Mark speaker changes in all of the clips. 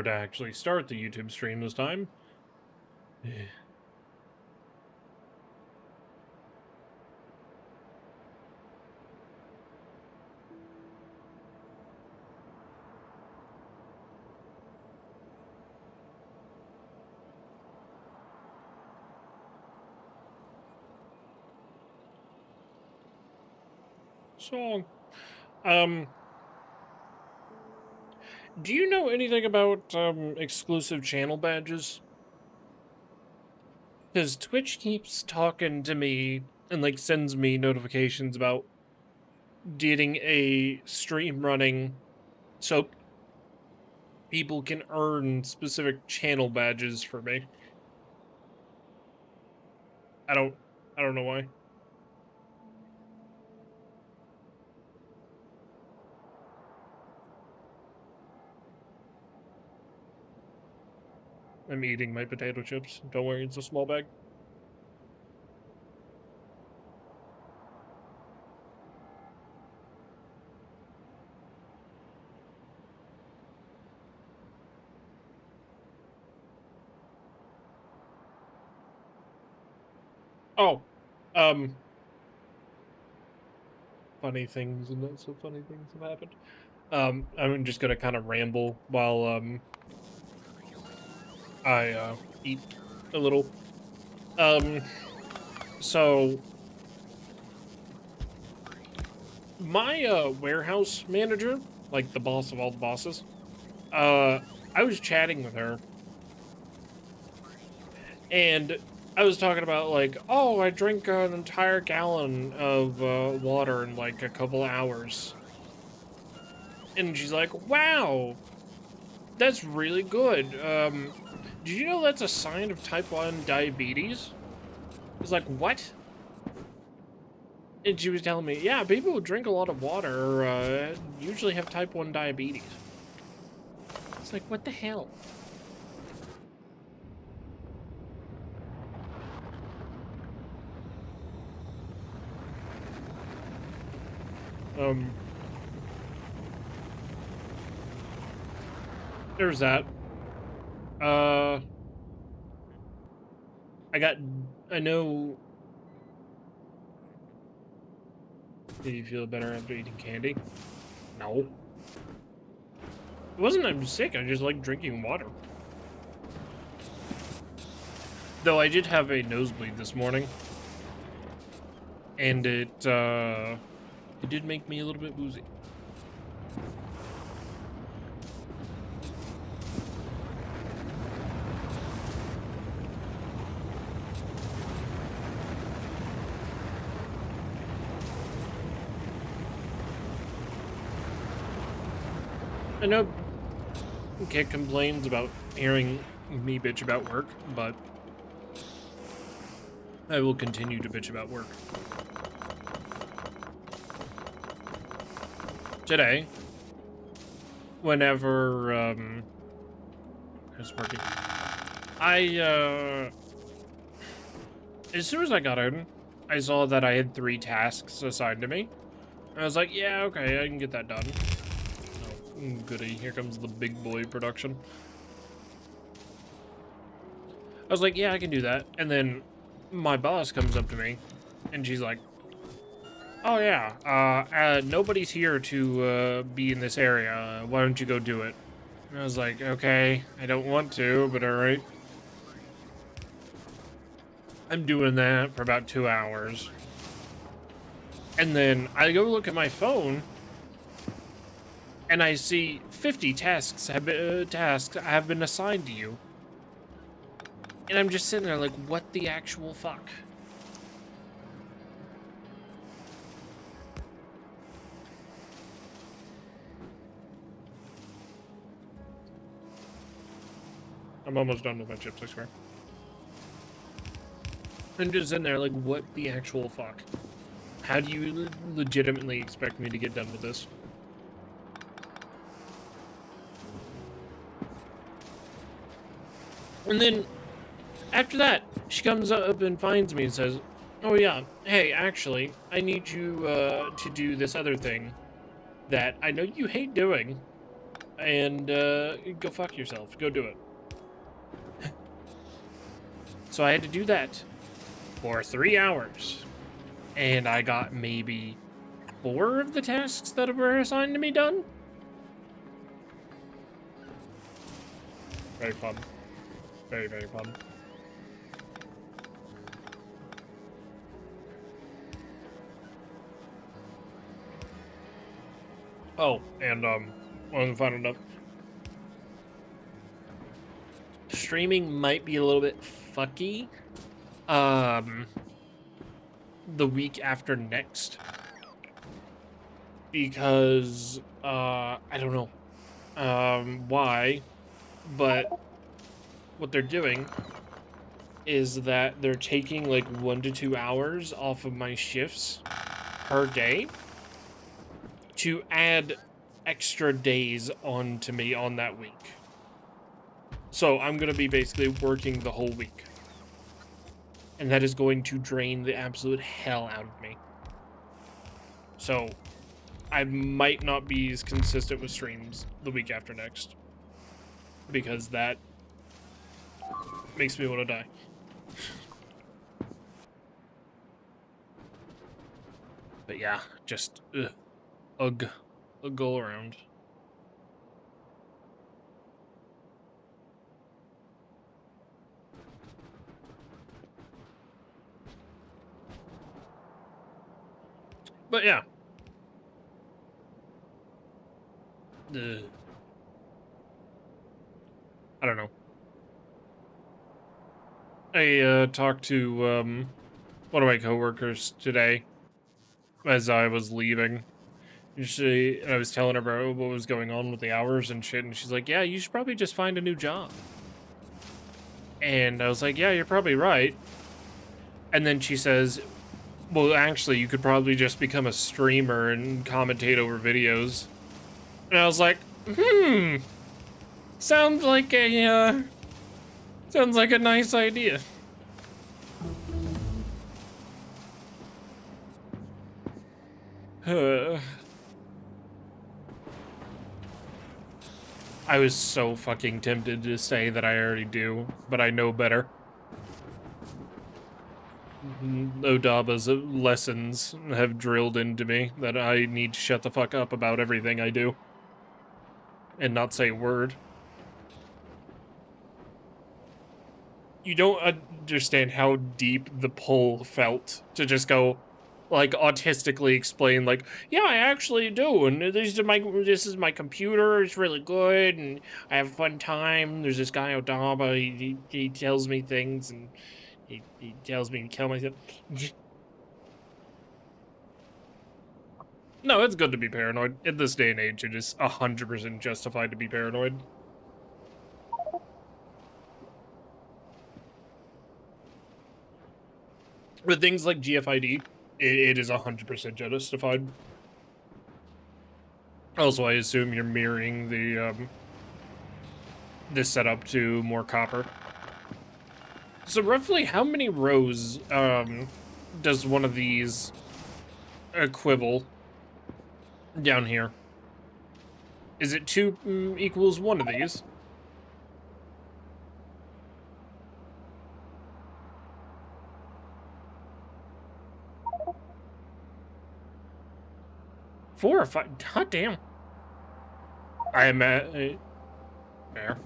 Speaker 1: remember to actually start the YouTube stream this time. So, do you know anything about, exclusive channel badges? Because Twitch keeps talking to me and, like, sends me notifications about getting a stream running so people can earn specific channel badges for me. I don't know why. I'm eating my potato chips. Don't worry, it's a small bag. Oh, funny things and not so funny things have happened. I'm just gonna kind of ramble while, I, eat a little. So my, warehouse manager, like the boss of all the bosses, I was chatting with her, and I was talking about, like, oh, I drink an entire gallon of, water in, like, a couple hours. And she's like, wow, that's really good. Did you know that's a sign of type 1 diabetes? I was like, what? And she was telling me, yeah, people who drink a lot of water, usually have type 1 diabetes. It's like, what the hell? There's that. I know. Did you feel better after eating candy? No. It wasn't I'm sick, I just like drinking water. Though I did have a nosebleed this morning. And it did make me a little bit woozy. I know Kit complains about hearing me bitch about work, but I will continue to bitch about work. Today, whenever, it's working, as soon as I got in, I saw that I had 3 tasks assigned to me. I was like, yeah, okay, I can get that done. Oh, goody, here comes the big boy production. I was like, yeah, I can do that. And then my boss comes up to me, and she's like, oh yeah, nobody's here to be in this area. Why don't you go do it? And I was like, okay, I don't want to, but all right. I'm doing that for about 2 hours. And then I go look at my phone, and I see 50 tasks have been assigned to you. And I'm just sitting there like, what the actual fuck? I'm almost done with my chips, I swear. I'm just sitting there like, what the actual fuck? How do you legitimately expect me to get done with this? And then, after that, she comes up and finds me and says, oh yeah, hey, actually, I need you, to do this other thing that I know you hate doing. and go fuck yourself. Go do it. So I had to do that for 3 hours, and I got maybe 4 of the tasks that were assigned to me done. Very fun. Very, very fun. Oh, and one of the final note. Streaming might be a little bit fucky. The week after next. Because I don't know why, but what they're doing is that they're taking like 1 to 2 hours off of my shifts per day to add extra days onto me on that week. So I'm gonna be basically working the whole week, and that is going to drain the absolute hell out of me. So I might not be as consistent with streams the week after next, because that makes me want to die. But yeah, just ugh all around. But yeah. I don't know. I talked to one of my coworkers today as I was leaving. I was telling her about what was going on with the hours and shit, and she's like, "Yeah, you should probably just find a new job." And I was like, "Yeah, you're probably right." And then she says, "Well, actually, you could probably just become a streamer and commentate over videos." And I was like, sounds like a nice idea. I was so fucking tempted to say that I already do, but I know better. Odaba's lessons have drilled into me that I need to shut the fuck up about everything I do and not say a word. You don't understand how deep the pull felt to just go, like, autistically explain, like, yeah, I actually do, and this is my computer, it's really good, and I have a fun time. There's this guy Odaba, he tells me things, and he tells me to kill myself. No, it's good to be paranoid. In this day and age, it is 100% justified to be paranoid. With things like GFID, it is 100% justified. Also, I assume you're mirroring the this setup to more copper. So roughly how many rows does one of these equivalent down here? Is it 2 equals 1 of these? Four or 5? God damn. I am at... There.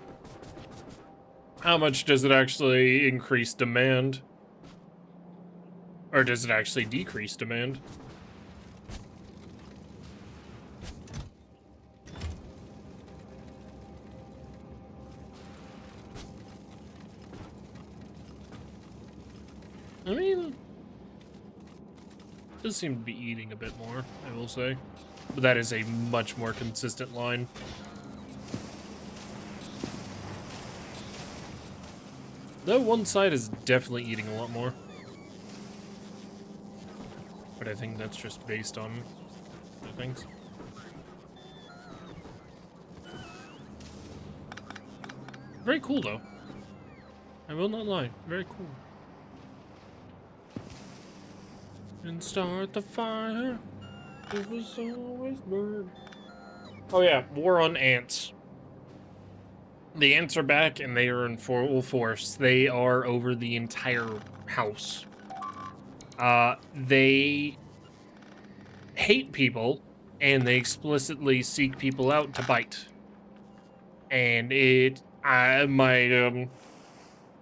Speaker 1: How much does it actually increase demand? Or does it actually decrease demand? I mean, it does seem to be eating a bit more, I will say. But that is a much more consistent line. Though one side is definitely eating a lot more. But I think that's just based on other things. Very cool, though. I will not lie. Very cool. And start the fire. It was always burn. Oh yeah, war on ants. The ants are back, and they are in full force. They are over the entire house. They hate people, and they explicitly seek people out to bite. And I don't know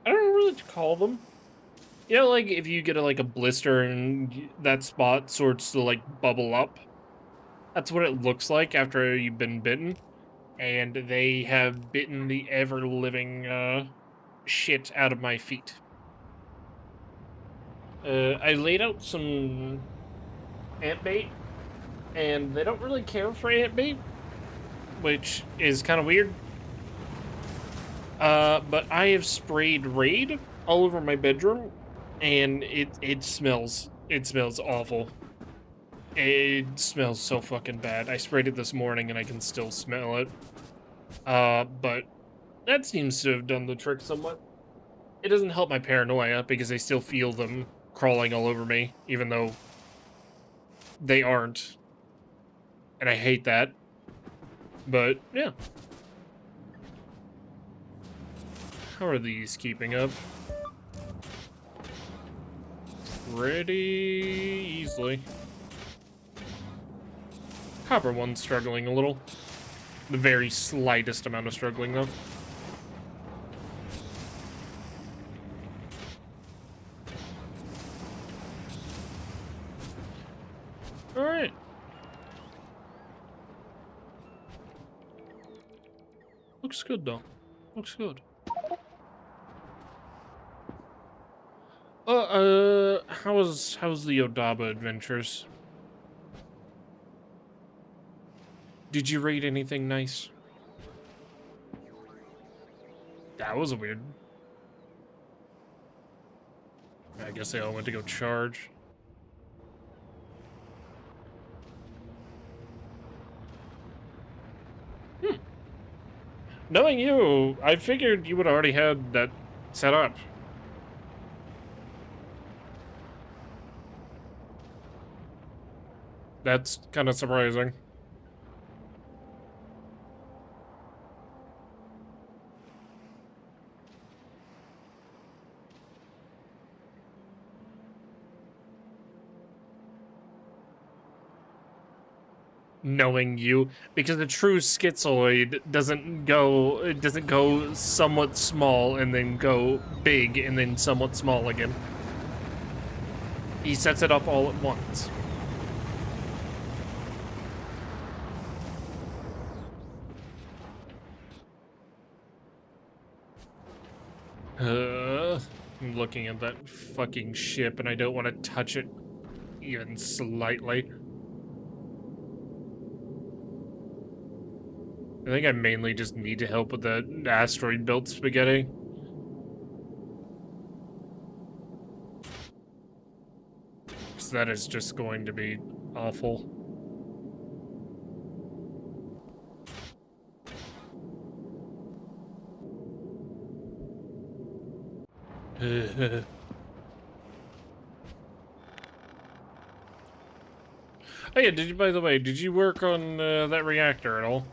Speaker 1: what to call them. You know, like, if you get a blister and that spot starts to, like, bubble up. That's what it looks like after you've been bitten. And they have bitten the ever-living, shit out of my feet. I laid out some ant bait, and they don't really care for ant bait, which is kind of weird. But I have sprayed Raid all over my bedroom, and it smells awful. It smells so fucking bad. I sprayed it this morning, and I can still smell it. But that seems to have done the trick somewhat. It doesn't help my paranoia, because I still feel them crawling all over me, even though they aren't. And I hate that. But, yeah. How are these keeping up? Pretty easily. Copper one's struggling a little. The very slightest amount of struggling, though. Alright. Looks good, though. Looks good. How's the Odaba adventures? Did you raid anything nice? That was weird. I guess they all went to go charge. Knowing you, I figured you would already had that set up. That's kind of surprising. Knowing you, because a true schizoid doesn't go somewhat small and then go big and then somewhat small again. He sets it up all at once. I'm looking at that fucking ship and I don't want to touch it even slightly. I think I mainly just need to help with the asteroid-built spaghetti. Because that is just going to be awful. Oh yeah, by the way, did you work on that reactor at all?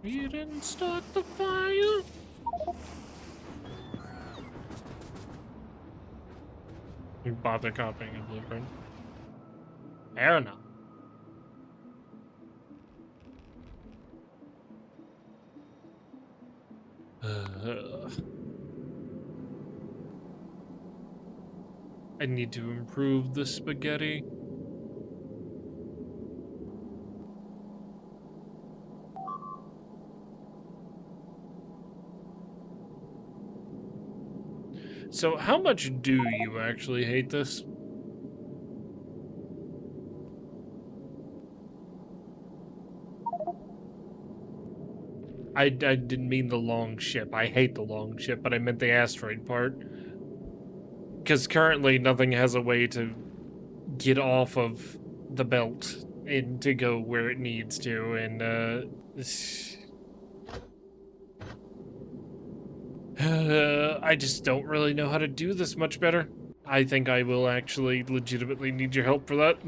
Speaker 1: You didn't start the fire. You bought the copying of blueprint. Fair enough. I need to improve the spaghetti. So how much do you actually hate this? I didn't mean the long ship. I hate the long ship, but I meant the asteroid part. Because currently nothing has a way to get off of the belt and to go where it needs to, and I just don't really know how to do this much better. I think I will actually legitimately need your help for that.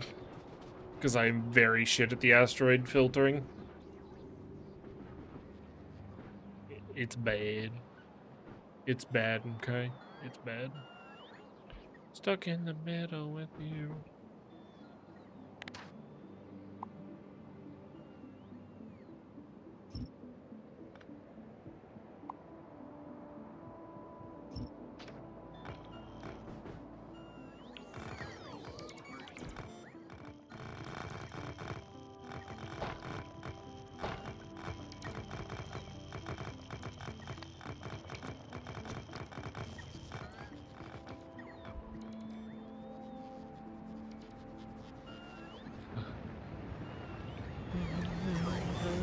Speaker 1: Because I'm very shit at the asteroid filtering. It's bad. It's bad, okay? It's bad. Stuck in the middle with you.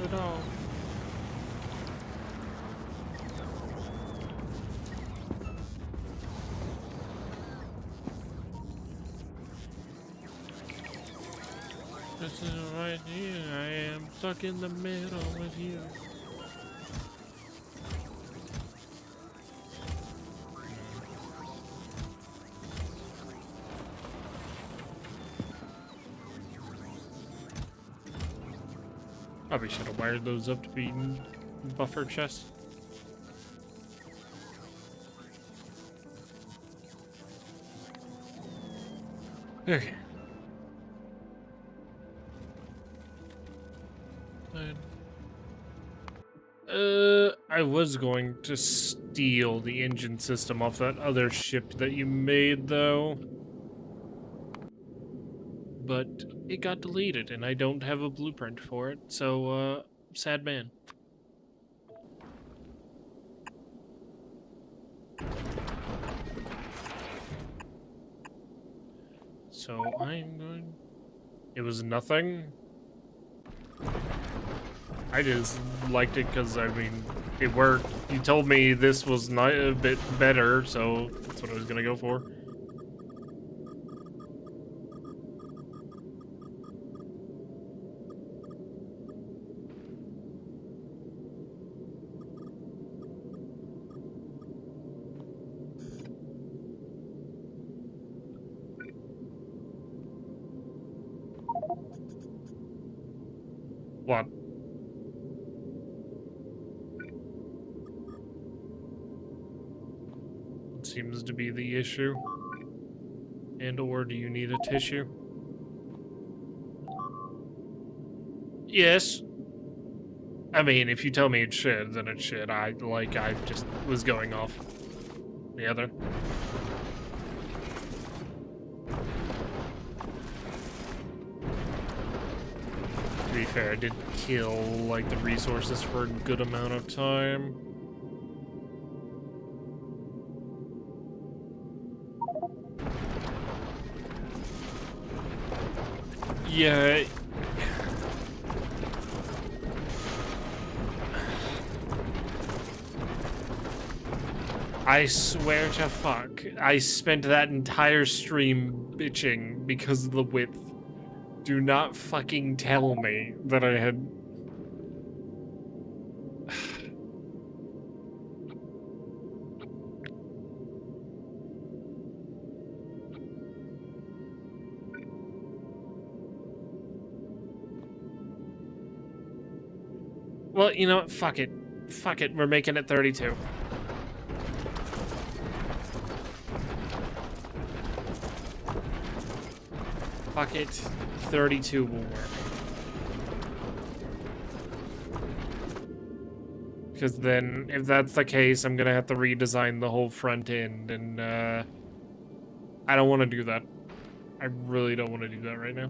Speaker 1: At all. This is right here. I am stuck in the middle with you. Probably should have wired those up to be buffer chests. Okay. I was going to steal the engine system off that other ship that you made, though. But it got deleted, and I don't have a blueprint for it, so, sad man. So I'm going... It was nothing? I just liked it because, I mean, it worked. You told me this was not a bit better, so that's what I was gonna go for. What? Seems to be the issue. And or do you need a tissue? Yes. I mean, if you tell me it's shit, then it's shit. I just was going off the other. To be fair, I did kill, like, the resources for a good amount of time. Yeah. I swear to fuck, I spent that entire stream bitching because of the width. Do not fucking tell me that I had... Well, you know what? Fuck it. Fuck it. We're making it 32. Fuck it. 32 will work. Because then, if that's the case, I'm gonna have to redesign the whole front end, and, I don't want to do that. I really don't want to do that right now.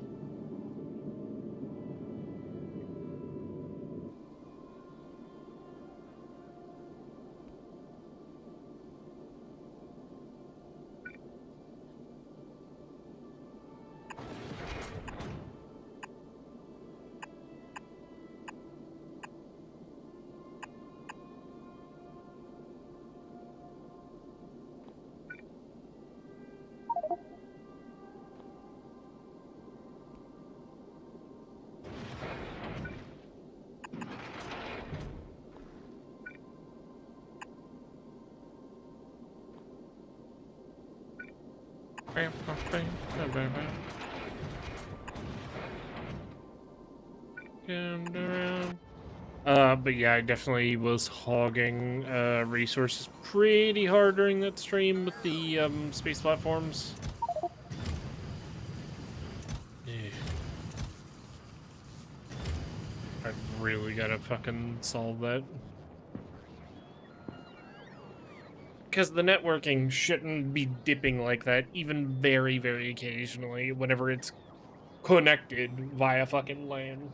Speaker 1: And around. But yeah, I definitely was hogging resources pretty hard during that stream with the space platforms. Yeah. I've really gotta fucking solve that. Because the networking shouldn't be dipping like that, even very, very occasionally, whenever it's connected via fucking LAN.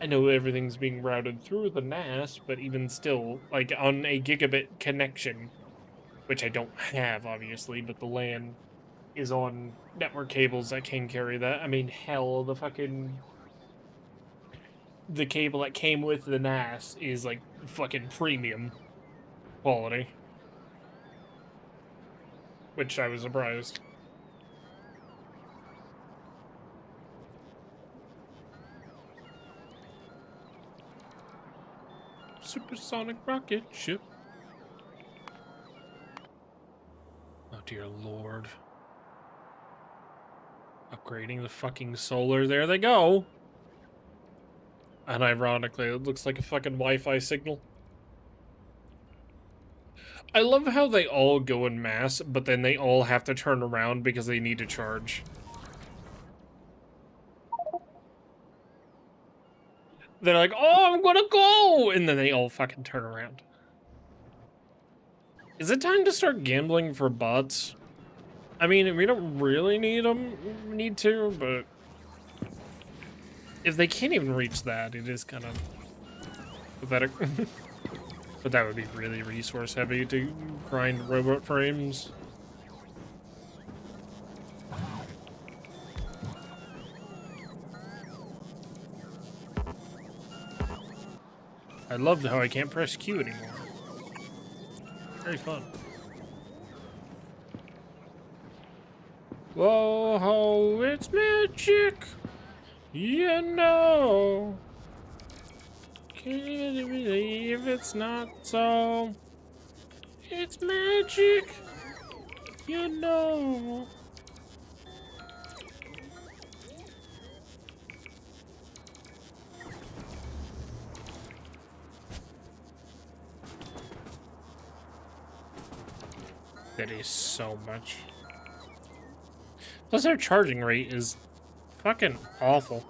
Speaker 1: I know everything's being routed through the NAS, but even still, like on a gigabit connection, which I don't have, obviously, but the LAN is on network cables that can carry that. I mean, hell, the cable that came with the NAS is like fucking premium quality, which I was surprised. Supersonic rocket ship. Oh dear lord. Upgrading the fucking solar. There they go. And ironically, it looks like a fucking Wi-Fi signal. I love how they all go in mass, but then they all have to turn around because they need to charge. They're like, oh, I'm gonna go! And then they all fucking turn around. Is it time to start gambling for bots? I mean, we don't really need to, but if they can't even reach that, it is kind of pathetic. But that would be really resource heavy to grind robot frames. I love how I can't press Q anymore. Very fun. Whoa, it's magic! You know! Can't believe it's not so. It's magic! You know! That is so much. Plus their charging rate is fucking awful.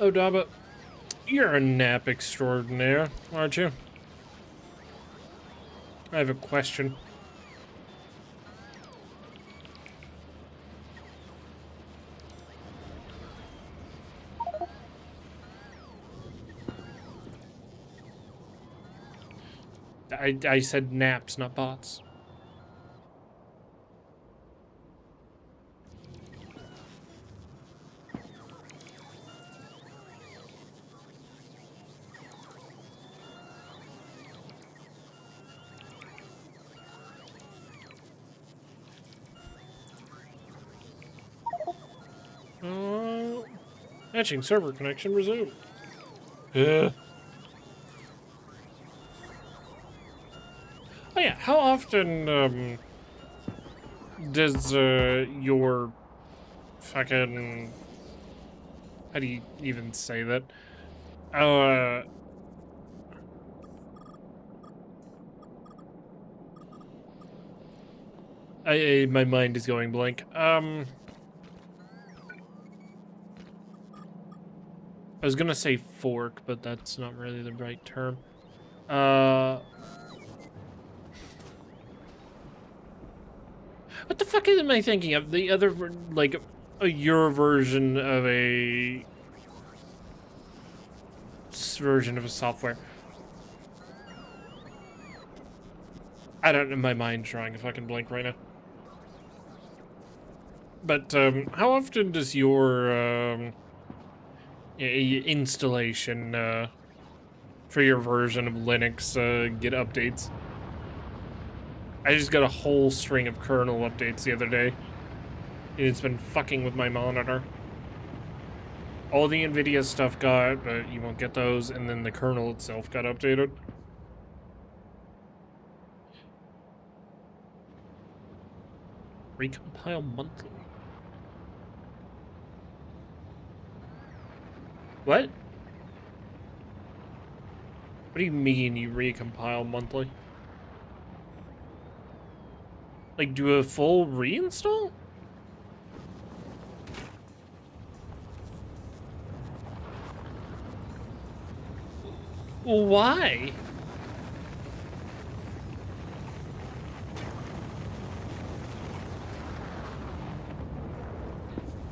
Speaker 1: Oh, Daba, you're a nap extraordinaire, aren't you? I have a question. I said naps, not bots. Matching server connection resumed. Oh yeah, how often does your fucking, how do you even say that? My mind is going blank. I was gonna say fork, but that's not really the right term. What the fuck am I thinking of? The other, like, your version of a version of a software. I don't know, my mind's drawing a fucking blank right now. But, how often does your, installation, for your version of Linux, get updates? I just got a whole string of kernel updates the other day. And it's been fucking with my monitor. All the NVIDIA stuff got, but you won't get those, and then the kernel itself got updated. Recompile monthly. What? What do you mean you recompile monthly? Like, do a full reinstall? Why?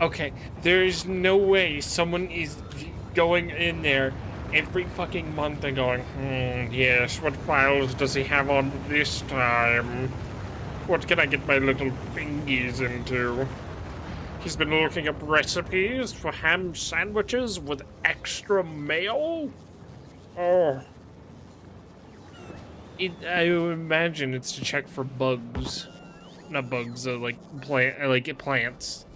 Speaker 1: Okay, there's no way someone is going in there every fucking month and going, yes, what files does he have on this time? What can I get my little fingies into? He's been looking up recipes for ham sandwiches with extra mayo? Oh. I would imagine it's to check for bugs. Not bugs, like plants.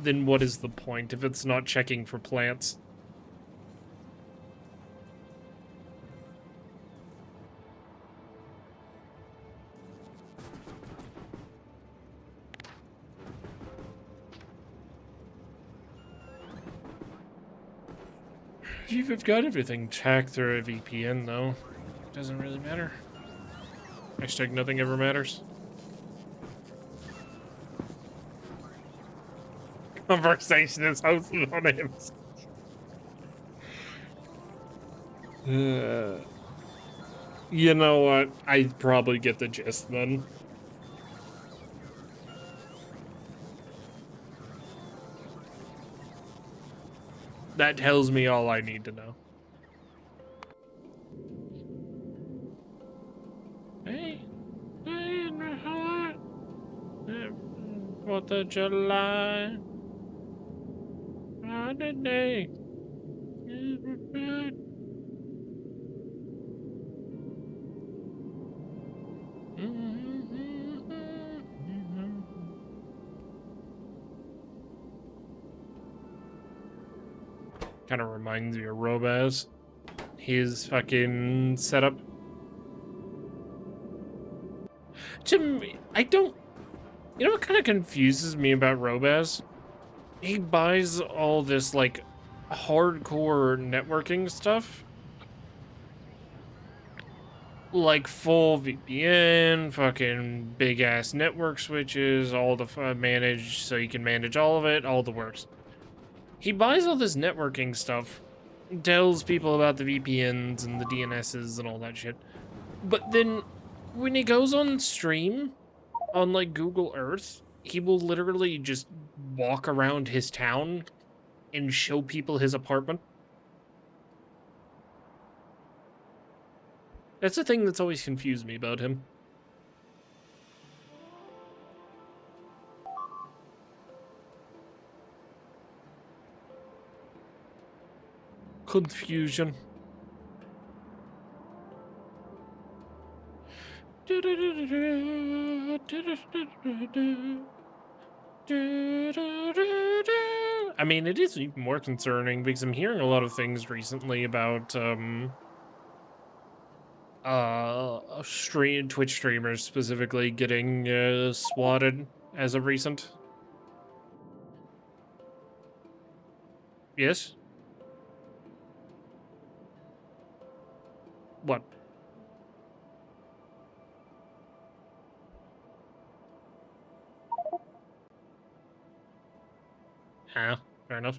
Speaker 1: Then what is the point if it's not checking for plants? You've got everything checked through a VPN, though. Doesn't really matter. Hashtag nothing ever matters. Conversation is hosted on him. You know what? I probably get the gist then. That tells me all I need to know. Hey, 4th of July. Holiday. Kind of reminds me of Robaz. His fucking setup. To me, I don't... You know what kind of confuses me about Robaz? He buys all this, like, hardcore networking stuff. Like, full VPN, fucking big-ass network switches, all the managed, so you can manage all of it, all the works. He buys all this networking stuff, tells people about the VPNs and the DNSs and all that shit. But then, when he goes on stream, on like Google Earth, he will literally just walk around his town and show people his apartment. That's the thing that's always confused me about him. Confusion. I mean, it is even more concerning because I'm hearing a lot of things recently about Twitch streamers specifically getting swatted as of recent. Yes? What? Ah, fair enough.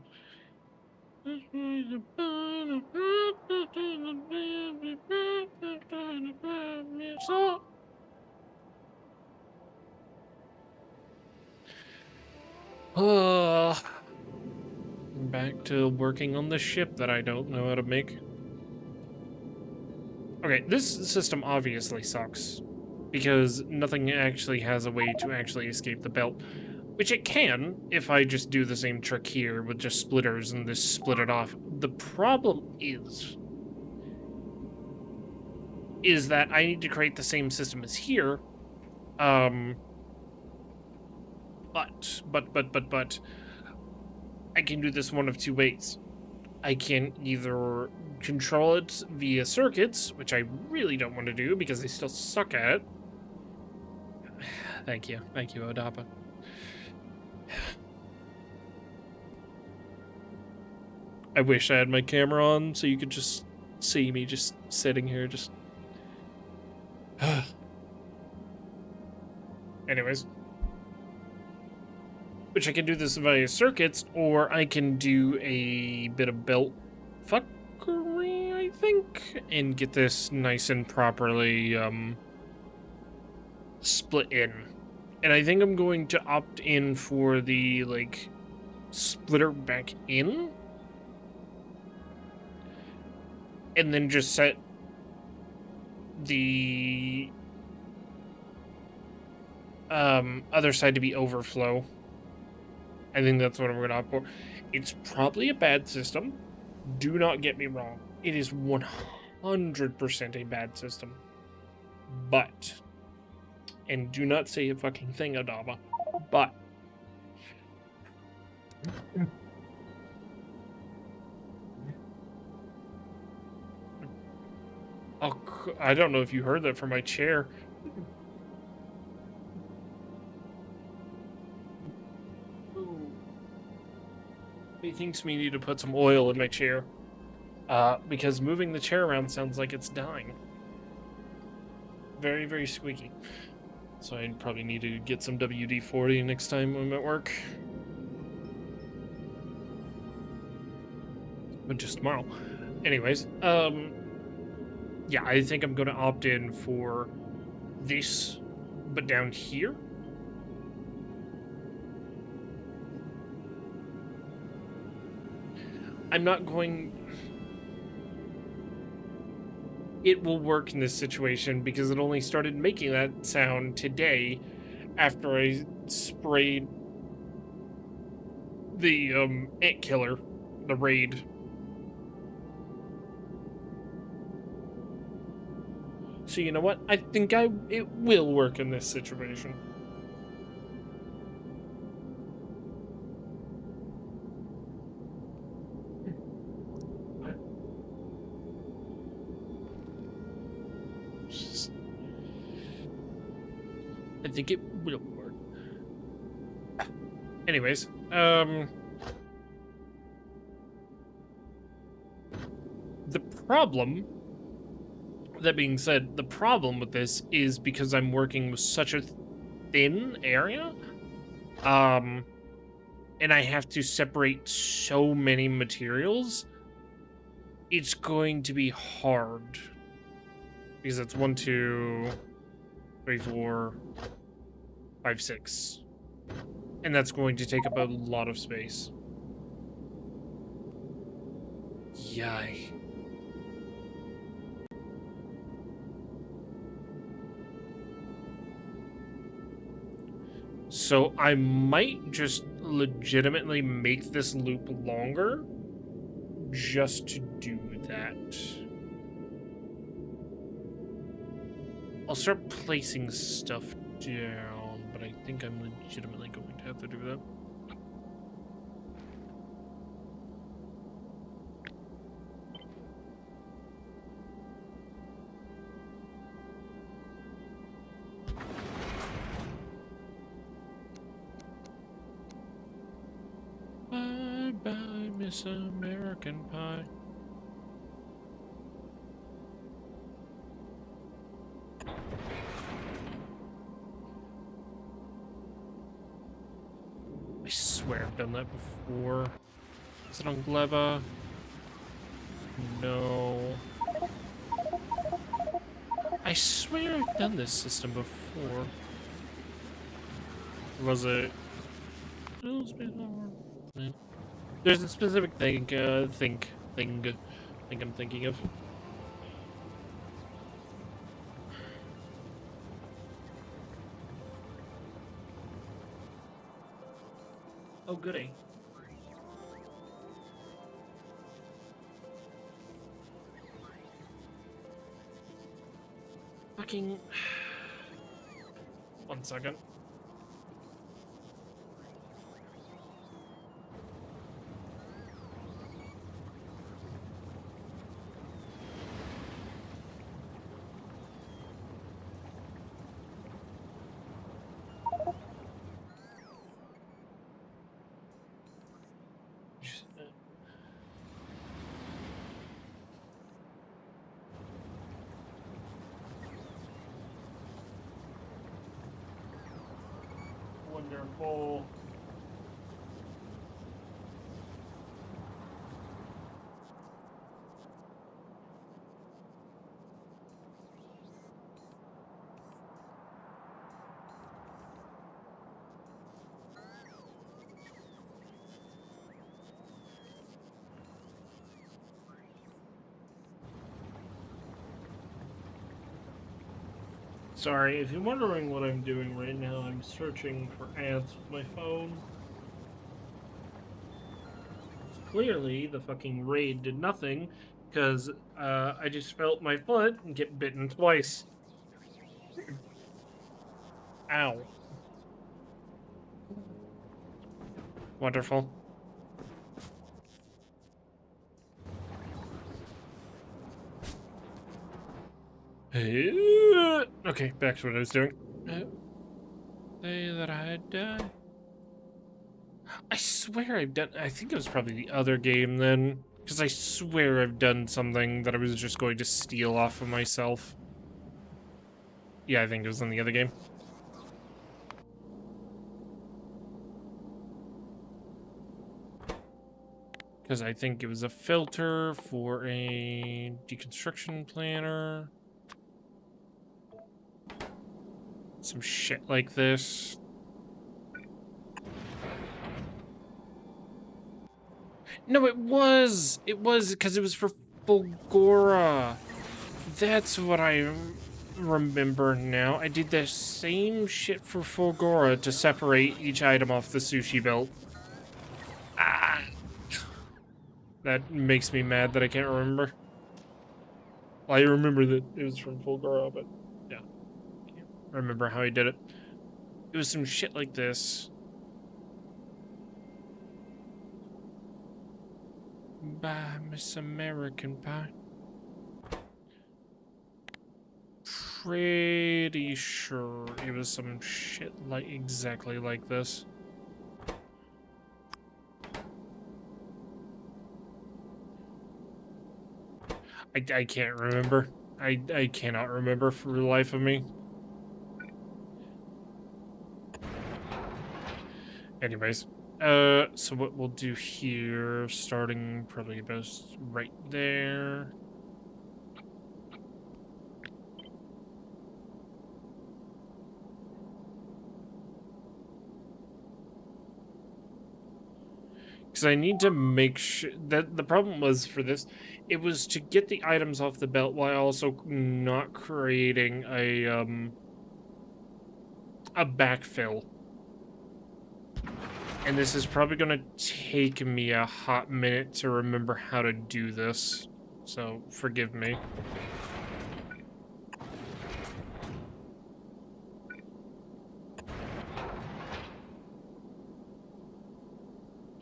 Speaker 1: Back to working on the ship that I don't know how to make. Okay, this system obviously sucks because nothing actually has a way to actually escape the belt, which it can if I just do the same trick here with just splitters and just split it off. The problem is that I need to create the same system as here, But I can do this one of two ways. I can either control it via circuits, which I really don't want to do because I still suck at it. Thank you, Odapa. I wish I had my camera on so you could just see me just sitting here, just. Anyways. Which I can do this via circuits, or I can do a bit of belt fuckery, I think, and get this nice and properly split in. And I think I'm going to opt in for the, like, splitter back in. And then just set the other side to be overflow. I think that's what I'm going to opt for. It's probably a bad system. Do not get me wrong. It is 100% a bad system. But, and do not say a fucking thing, Adama, but oh, I don't know if you heard that from my chair. He thinks we need to put some oil in my chair. Because moving the chair around sounds like it's dying. Very, very squeaky. So I probably need to get some WD-40 next time I'm at work. But just tomorrow. Anyways, yeah, I think I'm gonna opt in for this, but down here. I'm not going... It will work in this situation because it only started making that sound today after I sprayed the ant killer, the raid. So you know what? I think it will work in this situation. I think it will work. Anyways, the problem, that being said, the problem with this is because I'm working with such a thin area, and I have to separate so many materials, it's going to be hard. Because it's 1, 2, 3, 4, 5, 6. And that's going to take up a lot of space. Yay. So I might just legitimately make this loop longer just to do that. I'll start placing stuff down, but I think I'm legitimately going to have to do that. Bye-bye, Miss American Pie. I swear I've done that before. Is it on Gleba? No. I swear I've done this system before. Was it? There's a specific thing, thing I'm thinking of. Oh, goody. Fucking... 1 1 second. Wonderful. Sorry, if you're wondering what I'm doing right now, I'm searching for ads with my phone. Clearly, the fucking raid did nothing, because I just felt my foot get bitten twice. Ow. Wonderful. Okay, back to what I was doing. Say that I died. I swear I've done. I think it was probably the other game then, because I swear I've done something that I was just going to steal off of myself. Yeah, I think it was in the other game. Because I think it was a filter for a deconstruction planner. Some shit like this. No, it was! It was, because it was for Fulgora. That's what I remember now. I did the same shit for Fulgora to separate each item off the sushi belt. Ah! That makes me mad that I can't remember. Well, I remember that it was from Fulgora, but yeah. Can't remember how he did it. It was some shit like this. Bye, Miss American Pie. Pretty sure it was some shit like exactly like this. I can't remember. I cannot remember for the life of me. Anyways, so what we'll do here, starting probably about right there. Because I need to make sure that the problem was for this, it was to get the items off the belt while also not creating a backfill. And this is probably going to take me a hot minute to remember how to do this. So, forgive me.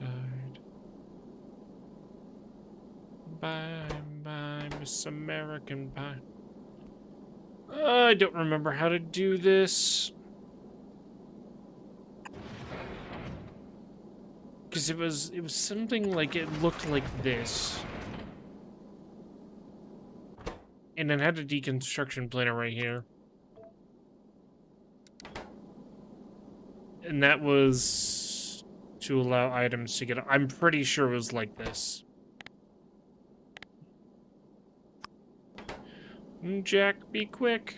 Speaker 1: Died. Bye, bye, Miss American Pie. I don't remember how to do this. Because it was something like, it looked like this. And it had a deconstruction planner right here. And that was to allow items to get... I'm pretty sure it was like this. Jack, be quick.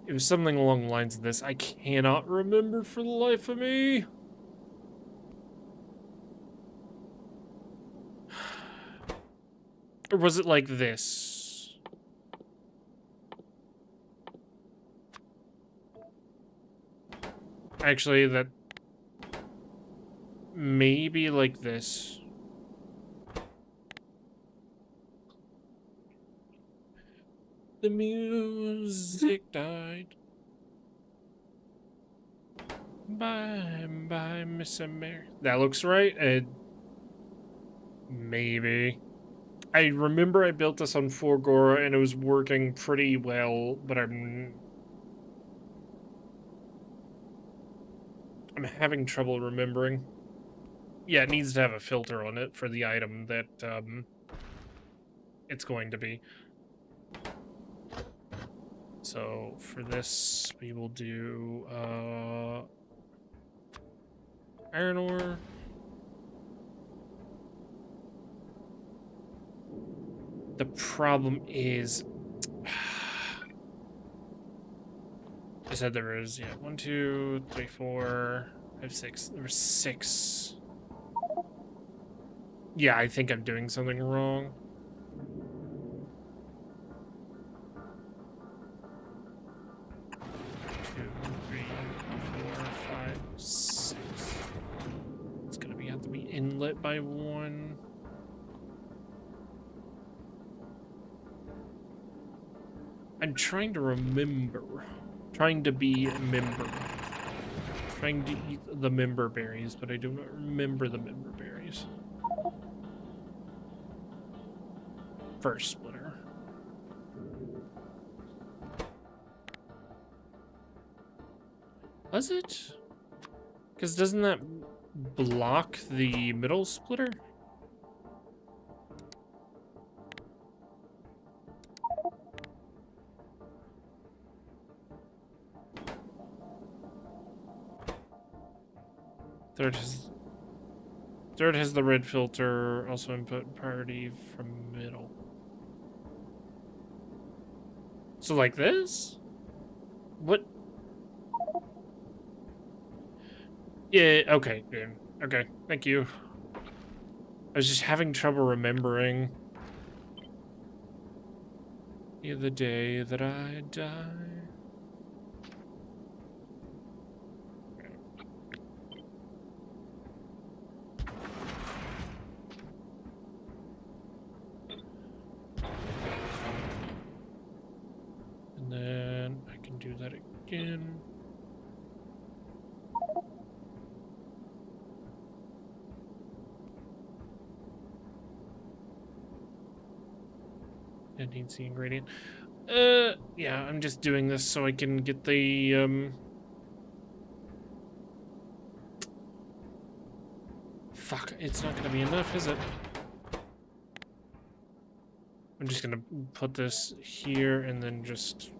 Speaker 1: It was something along the lines of this. I cannot remember for the life of me. Or was it like this? Actually, that... maybe like this. The music died. Bye, bye, Miss America. That looks right. Maybe. I remember I built this on Forgora and it was working pretty well, but I'm having trouble remembering. Yeah, it needs to have a filter on it for the item that it's going to be. So for this, we will do iron ore. The problem is, I said there was, yeah, 1, 2, 3, 4, 5, 6. There were 6. Yeah, I think I'm doing something wrong. It's gonna have to be inlet by 1. I'm trying to remember. Trying to be a member. Trying to eat the member berries, but I do not remember the member berries. First splitter. Was it? Because doesn't that block the middle splitter? Third has the red filter, also input priority from middle. So like this? What? Yeah, okay, yeah. Okay, thank you. I was just having trouble remembering. The day that I die. And then I can do that again. It needs the ingredient. Yeah, I'm just doing this so I can get the, Fuck, it's not gonna be enough, is it? I'm just gonna put this here and then just...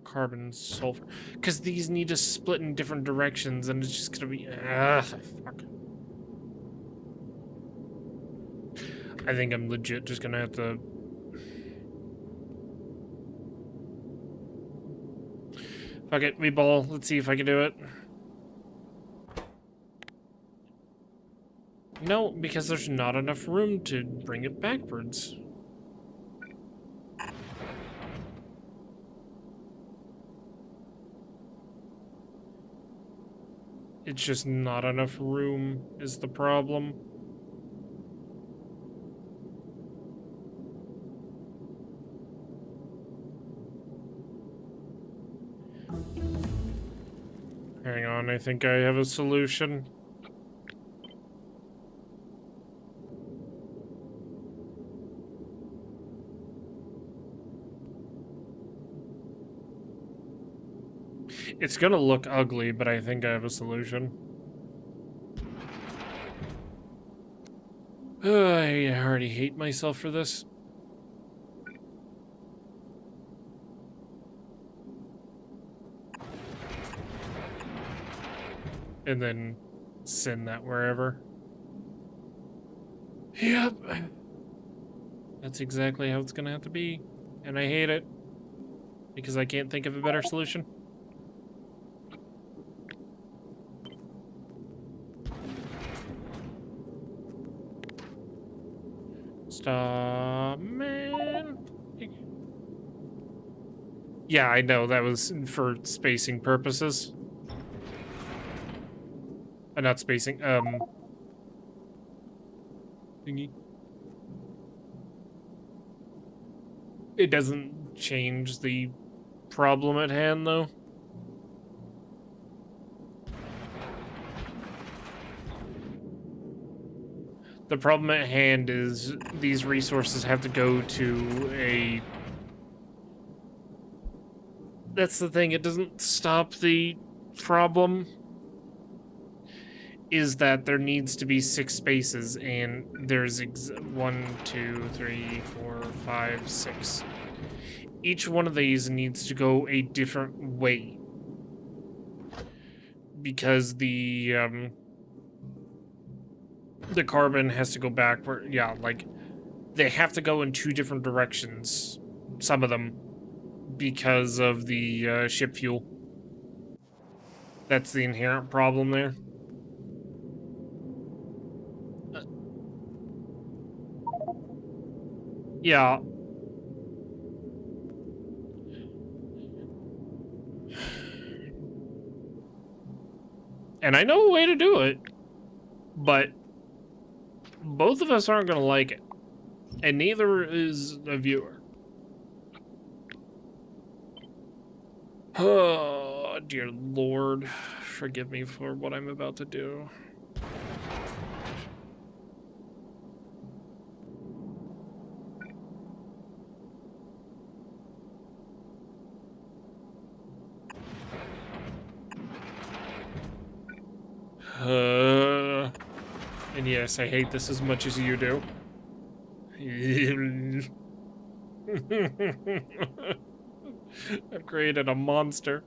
Speaker 1: Carbon, sulfur. Because these need to split in different directions and it's just gonna be... fuck. I think I'm legit just gonna have to... Fuck it, we ball. Let's see if I can do it. No, because there's not enough room to bring it backwards. It's just not enough room is the problem. Hang on, I think I have a solution. It's gonna look ugly, but I think I have a solution. I already hate myself for this. And then send that wherever. Yep. That's exactly how it's gonna have to be. And I hate it. Because I can't think of a better solution. Stop, man. Yeah, I know, that was for spacing purposes. Not spacing, thingy. It doesn't change the problem at hand, though. The problem at hand is these resources have to go to a... That's the thing, it doesn't stop the problem. Is that there needs to be 6 spaces, and there's 1, 2, 3, 4, 5, 6. Each one of these needs to go a different way. Because the carbon has to go backward. Yeah, like, they have to go in 2 different directions. Some of them. Because of the ship fuel. That's the inherent problem there. Yeah. And I know a way to do it. But both of us aren't going to like it. And neither is the viewer. Oh, dear Lord. Forgive me for what I'm about to do. And yes, I hate this as much as you do. I've created a monster.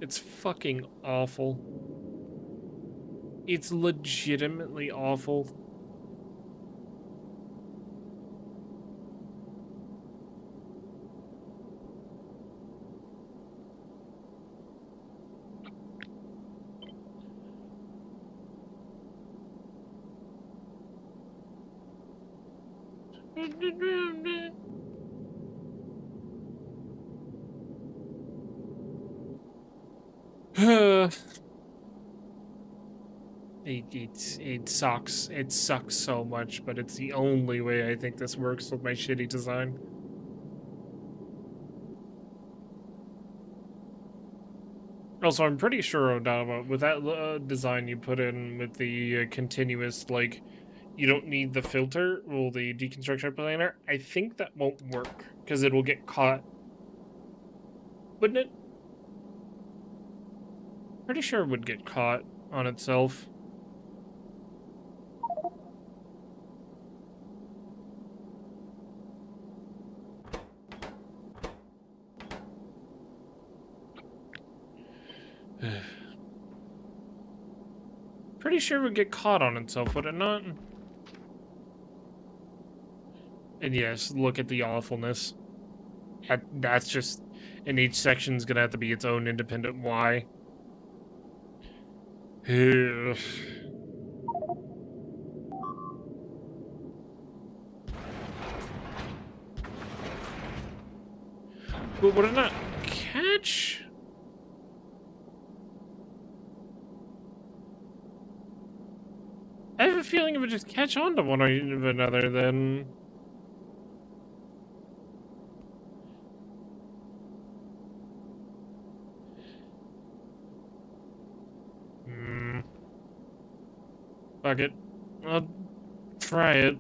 Speaker 1: It's fucking awful. It's legitimately awful. It sucks. It sucks so much, but it's the only way I think this works with my shitty design. Also, I'm pretty sure, Odama, with that design you put in with the continuous, like, you don't need the filter, well, the deconstruction planner, I think that won't work, because it will get caught. Wouldn't it? Pretty sure it would get caught on itself. Pretty sure it would get caught on itself, would it not? And yes, look at the awfulness. That's just... And each section's gonna have to be its own independent Y. But would it not catch? I have a feeling it would just catch on to one or another, then... Fuck it. I'll try it.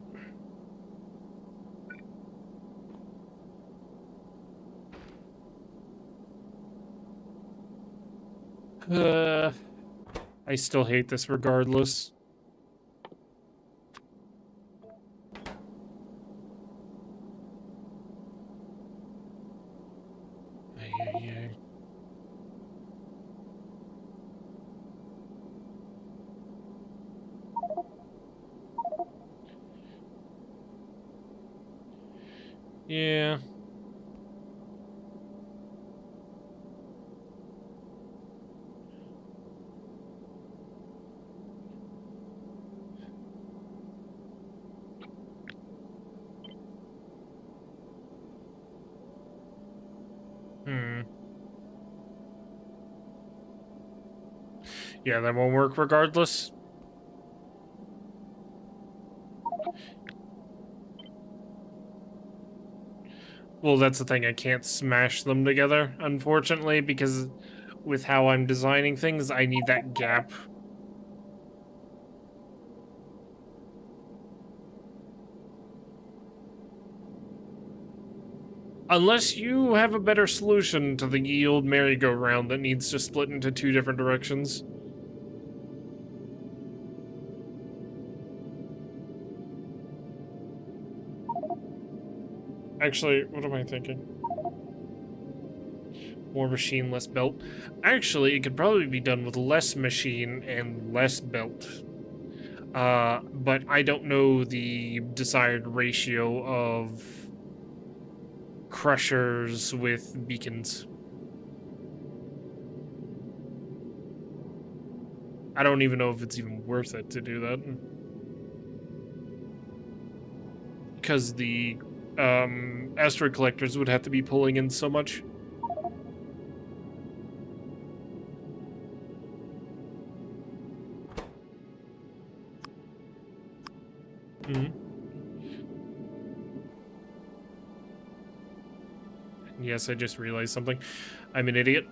Speaker 1: I still hate this regardless. Yeah. Yeah, that won't work regardless. Well, that's the thing. I can't smash them together, unfortunately, because with how I'm designing things, I need that gap. Unless you have a better solution to the old merry-go-round that needs to split into 2 different directions. Actually, what am I thinking? More machine, less belt. Actually, it could probably be done with less machine and less belt. But I don't know the desired ratio of crushers with beacons. I don't even know if it's even worth it to do that. Because the asteroid collectors would have to be pulling in so much. Yes, I just realized something. I'm an idiot.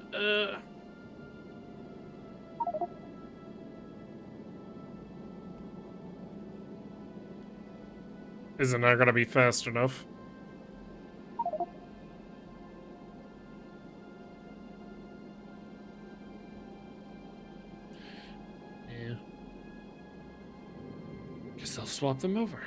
Speaker 1: Isn't that gonna be fast enough? Yeah. Guess I'll swap them over.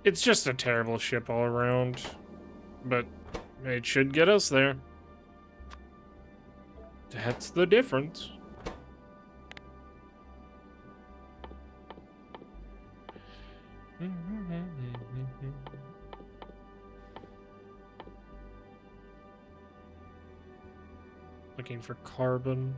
Speaker 1: It's just a terrible ship all around, but it should get us there. That's the difference. Looking for carbon.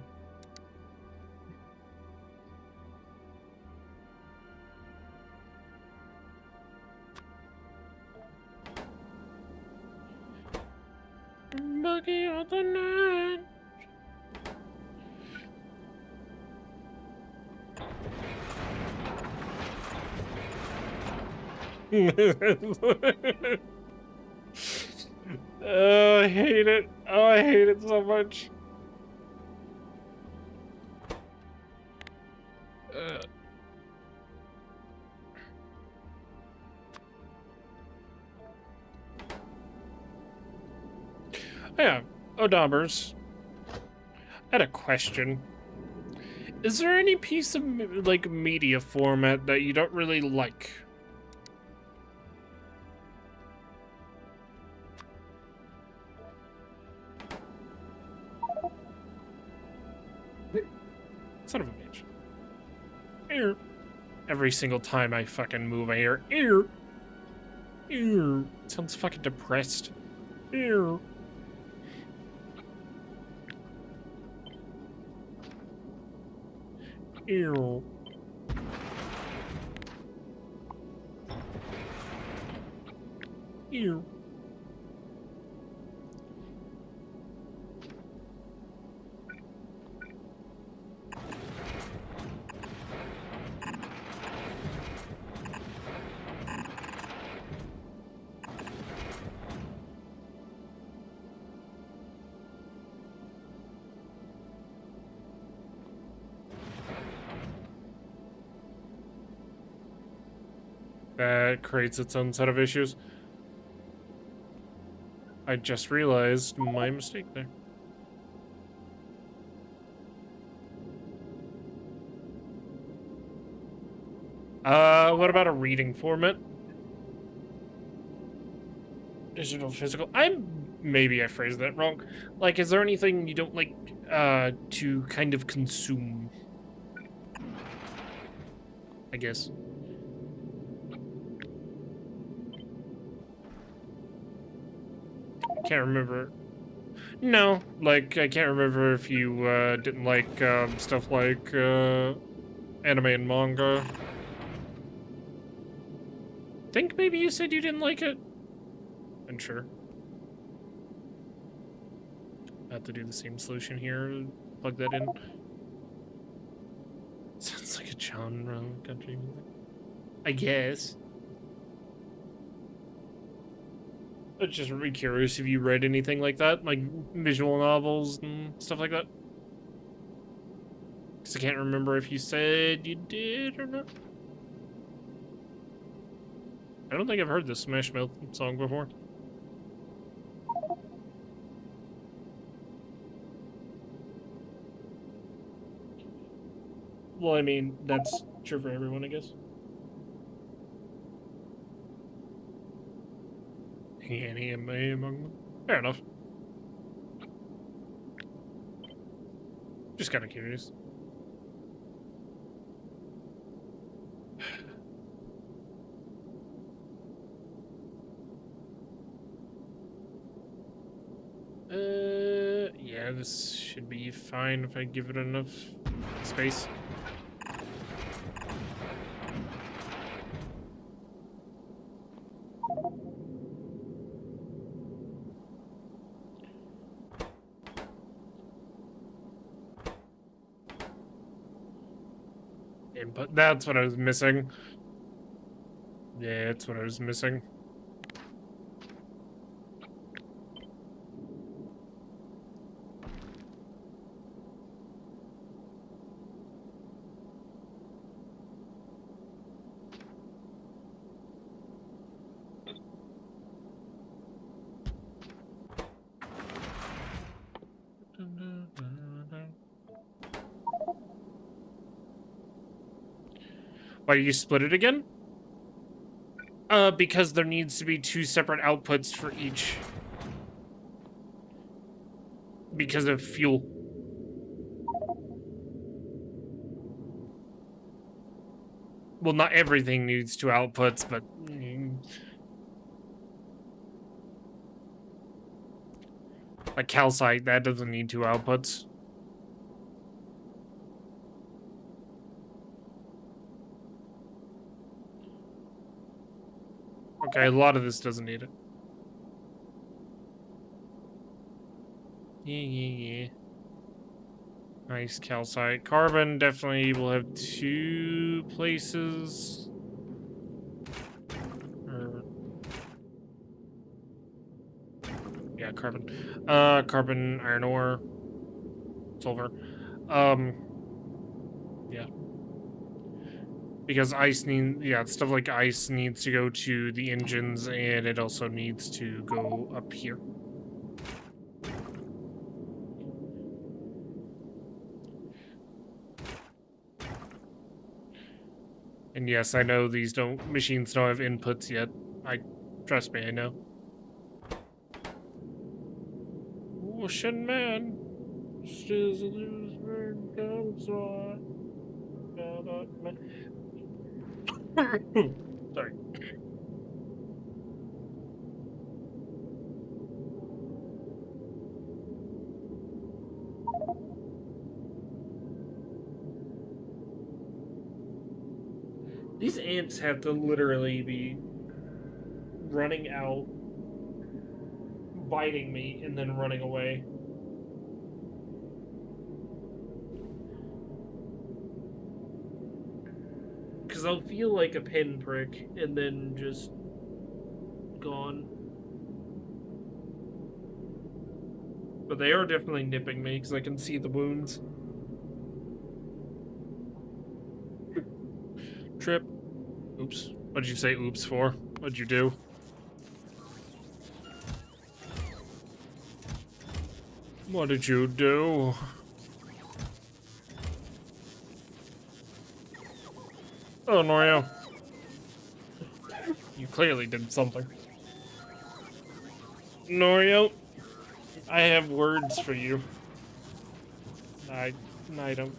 Speaker 1: Buggy of the night. Oh, I hate it. Oh, I hate it so much. Yeah, Odobbers. I had a question. Is there any piece of, like, media format that you don't really like? Son of a bitch. Ear. Every single time I fucking move, I hear ear. Ear. Sounds fucking depressed. Ear. Ew. Ew. That creates its own set of issues. I just realized my mistake there. What about a reading format? Digital, physical. Maybe I phrased that wrong. Like, is there anything you don't like, to kind of consume? I guess. Can't remember. No, like, I can't remember if you, didn't like, stuff like, anime and manga. Think maybe you said you didn't like it? Unsure. I have to do the same solution here. Plug that in. Sounds like a genre country music. I guess. I'd just be curious if you read anything like that, like visual novels and stuff like that. Because I can't remember if you said you did or not. I don't think I've heard this Smash Mouth song before. Well, I mean, that's true for everyone, I guess. Any anime among them? Fair enough. Just kind of curious. Yeah, this should be fine if I give it enough space. Input. That's what I was missing. Yeah, that's what I was missing. Why you split it again? Because there needs to be 2 separate outputs for each. Because of fuel. Well, not everything needs 2 outputs, but... like calcite, that doesn't need 2 outputs. Okay, a lot of this doesn't need it. Yeah. Nice calcite. Carbon definitely will have 2 places. Yeah, carbon. Carbon, iron ore, silver. Yeah. Because ice stuff like ice needs to go to the engines, and it also needs to go up here. And yes, I know these machines don't have inputs yet. Trust me, I know. Ocean man, still comes on. Sorry. These ants have to literally be running out, biting me, and then running away. Because I'll feel like a pinprick, and then just gone. But they are definitely nipping me, because I can see the wounds. Trip. Oops. What'd you say oops for? What'd you do? What did you do? Oh, Norio. You clearly did something. Norio, I have words for you. I don't.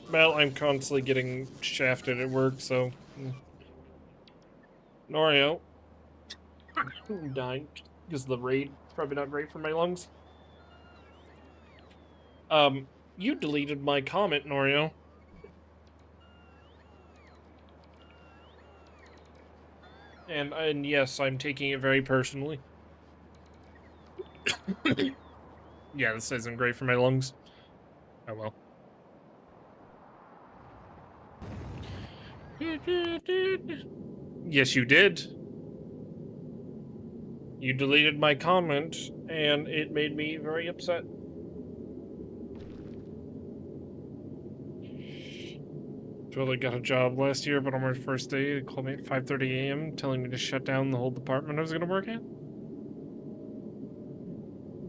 Speaker 1: Well, I'm constantly getting shafted at work, so... Norio. I'm dying. Because the raid is probably not great for my lungs. You deleted my comment, Norio. And yes, I'm taking it very personally. Yeah, this isn't great for my lungs. Oh well. Yes, you did. You deleted my comment, and it made me very upset. Totally got a job last year, but on my first day, they called me at 5:30 a.m. telling me to shut down the whole department I was gonna work at.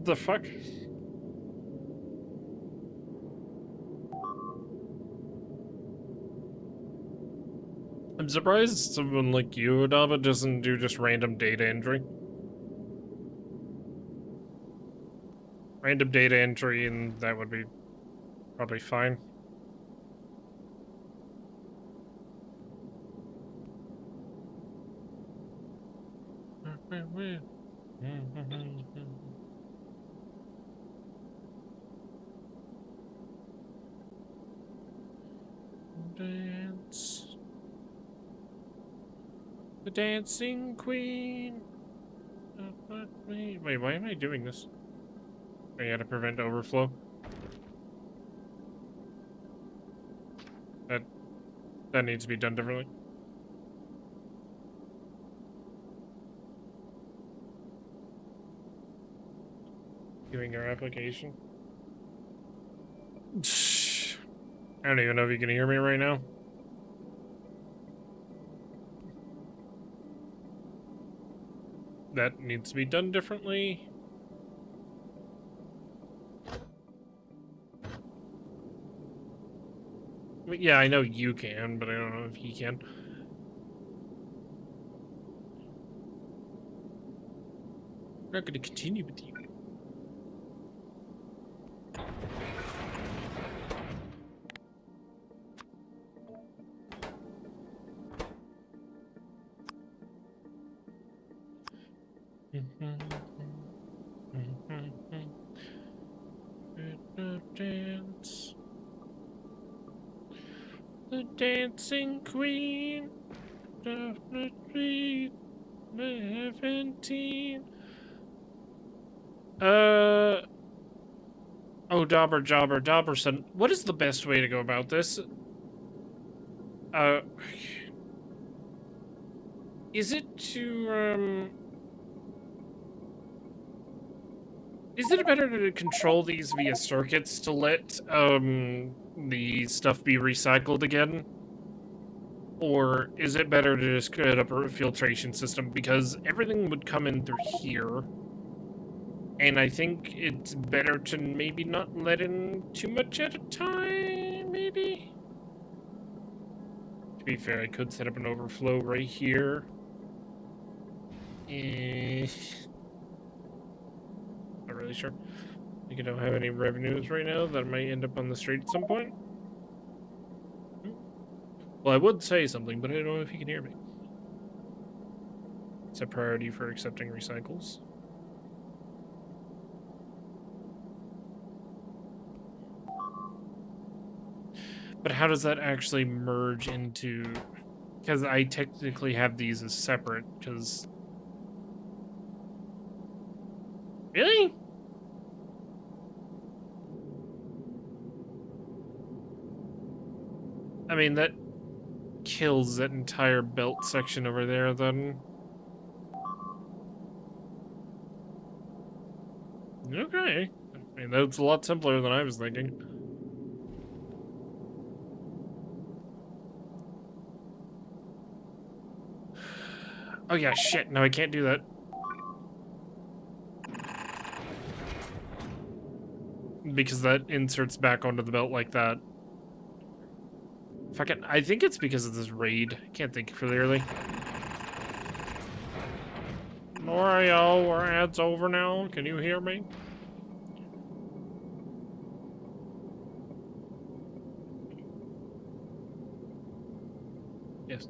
Speaker 1: The fuck? I'm surprised someone like you, Adaba, doesn't do just random data entry. Random data entry, and that would be probably fine. Dance. The dancing queen. Wait, why am I doing this? I gotta prevent overflow. That needs to be done differently. Doing our application. I don't even know if you can hear me right now. That needs to be done differently. Yeah, I know you can, but I don't know if he can. I'm not going to continue with you. Dance. The dancing queen. Definitely 17. Oh, Dobberson. What is the best way to go about this? Uh, is it to, is it better to control these via circuits to let, the stuff be recycled again? Or is it better to just get up a filtration system? Because everything would come in through here. And I think it's better to maybe not let in too much at a time, maybe? To be fair, I could set up an overflow right here. Not really sure. I don't have any revenues right now that might end up on the street at some point. Well, I would say something, but I don't know if you can hear me. It's a priority for accepting recycles. But how does that actually merge into... Because I technically have these as separate, because... Really? I mean, that kills that entire belt section over there, then. Okay. I mean, that's a lot simpler than I was thinking. Oh yeah, shit, no, I can't do that. because that inserts back onto the belt like that. Fucking, I think it's because of this raid. I can't think clearly. Mario, our ad's over now. Can you hear me? Yes.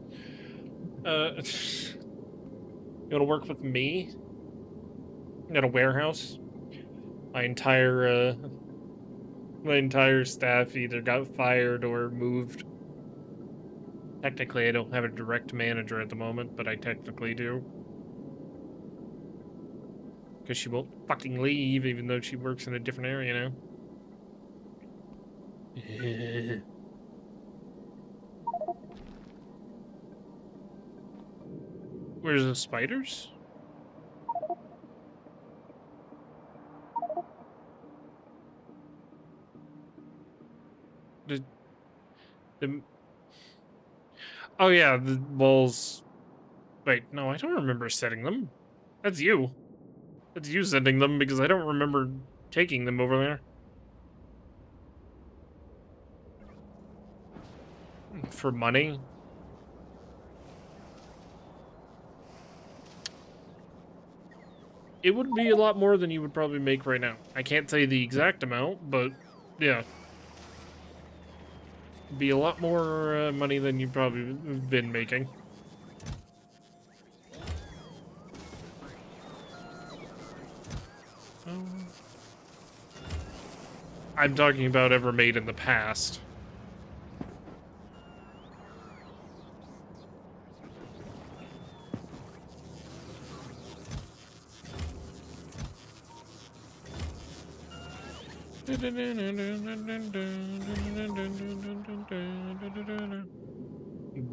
Speaker 1: You wanna work with me? At a warehouse? My entire staff either got fired or moved. Technically, I don't have a direct manager at the moment, but I technically do. Because she won't fucking leave, even though she works in a different area now. Where's the spiders? The oh yeah, the walls. Wait, no, I don't remember setting them. That's you. That's you setting them because I don't remember taking them over there. For money? It would be a lot more than you would probably make right now. I can't say the exact amount, but yeah. It'd be a lot more money than you've probably been making. I'm talking about ever made in the past.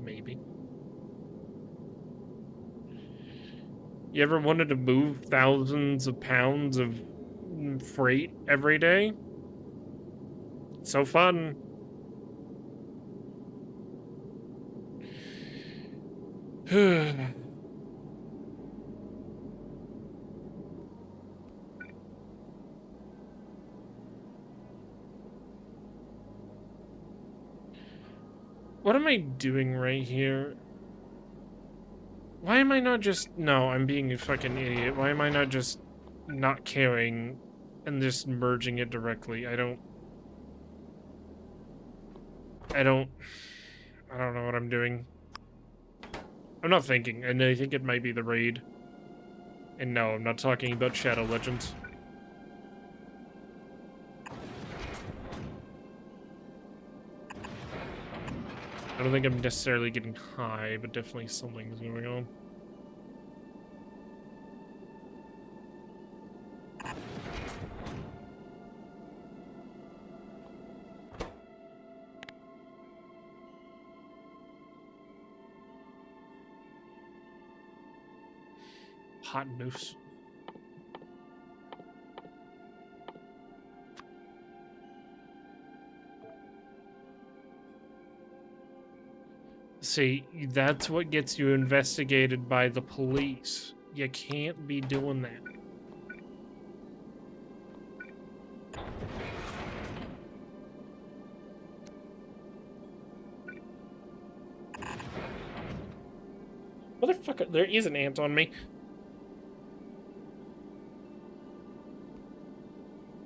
Speaker 1: Maybe. You ever wanted to move thousands of pounds of freight every day? It's so fun. What am I doing right here? Why am I not just... No, I'm being a fucking idiot. Why am I not just not caring and just merging it directly? I don't know what I'm doing. I'm not thinking, and I think it might be the raid. And no, I'm not talking about Shadow Legends. I don't think I'm necessarily getting high, but definitely something's going on. Hot noose. See, that's what gets you investigated by the police. You can't be doing that. Motherfucker, there is an ant on me.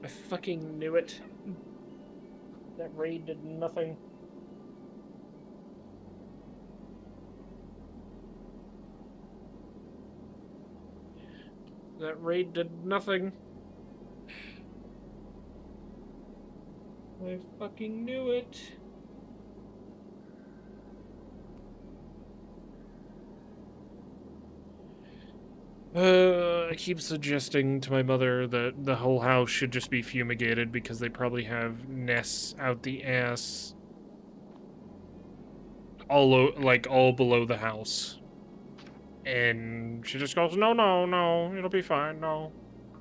Speaker 1: I fucking knew it. That raid did nothing. That raid did nothing. I fucking knew it. I keep suggesting to my mother that the whole house should just be fumigated because they probably have nests out the ass all below the house. And she just goes, no, no, no, it'll be fine, no.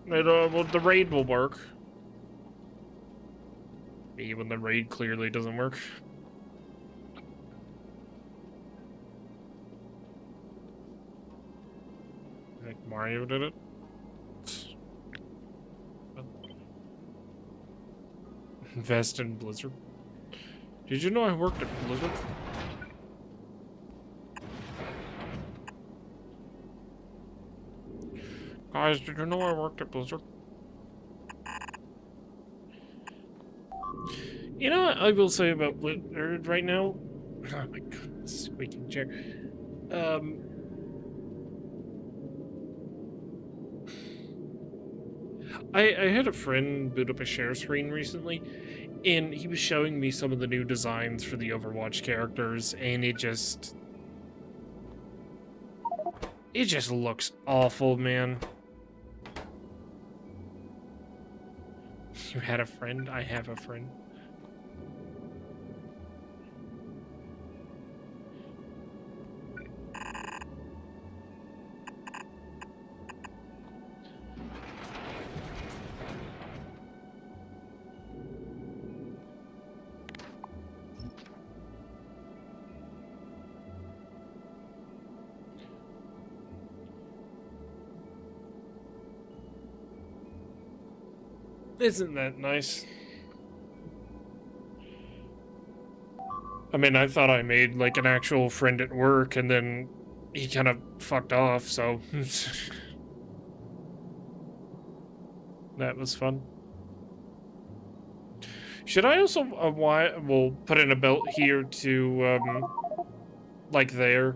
Speaker 1: Well, the raid will work. Even the raid clearly doesn't work. I think Mario did it. Invest in Blizzard. Did you know I worked at Blizzard? Guys, did you know I worked at Blizzard? You know what I will say about Blizzard right now? Oh my god, squeaking chair. I had a friend boot up a share screen recently, and he was showing me some of the new designs for the Overwatch characters, and it just looks awful, man. You had a friend? I have a friend. Isn't that nice? I mean, I thought I made, like, an actual friend at work, and then he kind of fucked off, so... that was fun. Should I also, we'll put in a belt here to, like there,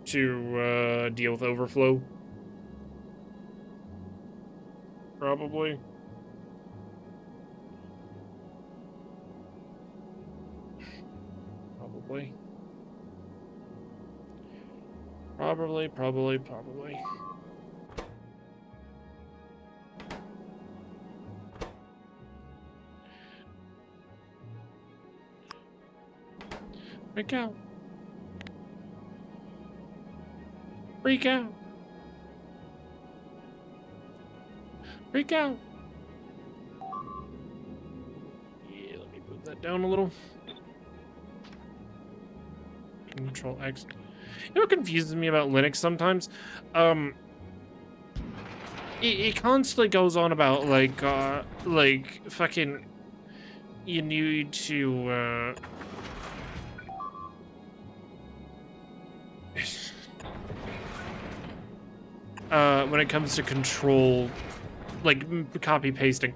Speaker 1: to, deal with overflow? Probably. Probably. Freak out. Freak out. Freak out. Yeah, let me move that down a little. Control X. You know what confuses me about Linux sometimes? It constantly goes on about, like, fucking, you need to, when it comes to control, like, copy pasting,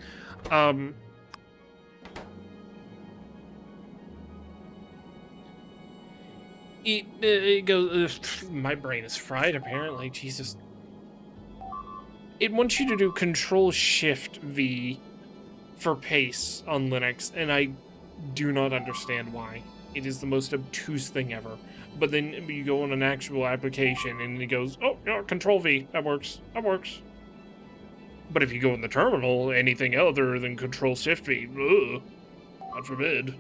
Speaker 1: it goes, my brain is fried, apparently, Jesus. It wants you to do Control-Shift-V for paste on Linux, and I do not understand why. It is the most obtuse thing ever. But then you go on an actual application, and it goes, oh, yeah, Control-V, that works, that works. But if you go in the terminal, anything other than Control-Shift-V, ugh, God forbid.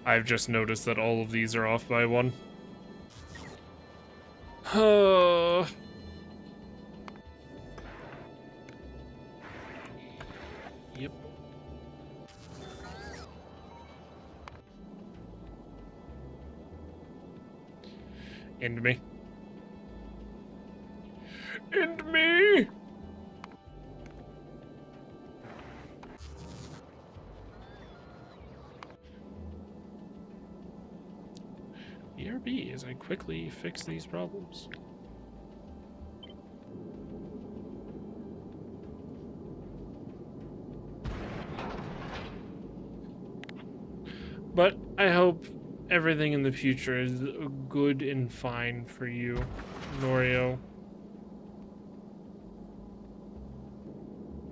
Speaker 1: I've just noticed that all of these are off by one. Yep. End me. End me! BRB as I quickly fix these problems. But I hope everything in the future is good and fine for you, Norio.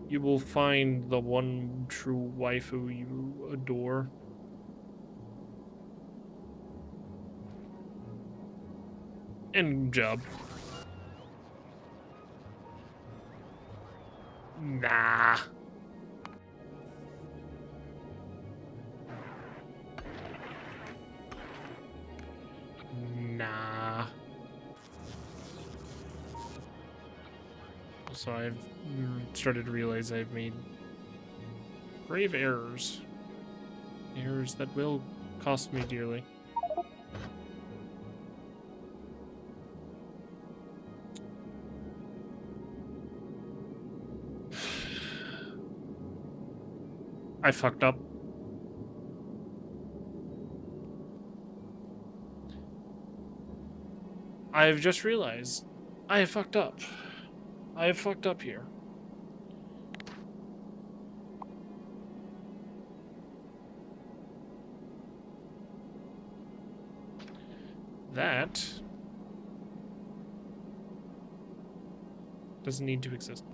Speaker 1: You will find the one true waifu you adore. And job. Nah. Nah. So I've started to realize I've made grave errors. Errors that will cost me dearly. I fucked up. I've just realized I have fucked up. I have fucked up here. That doesn't need to exist.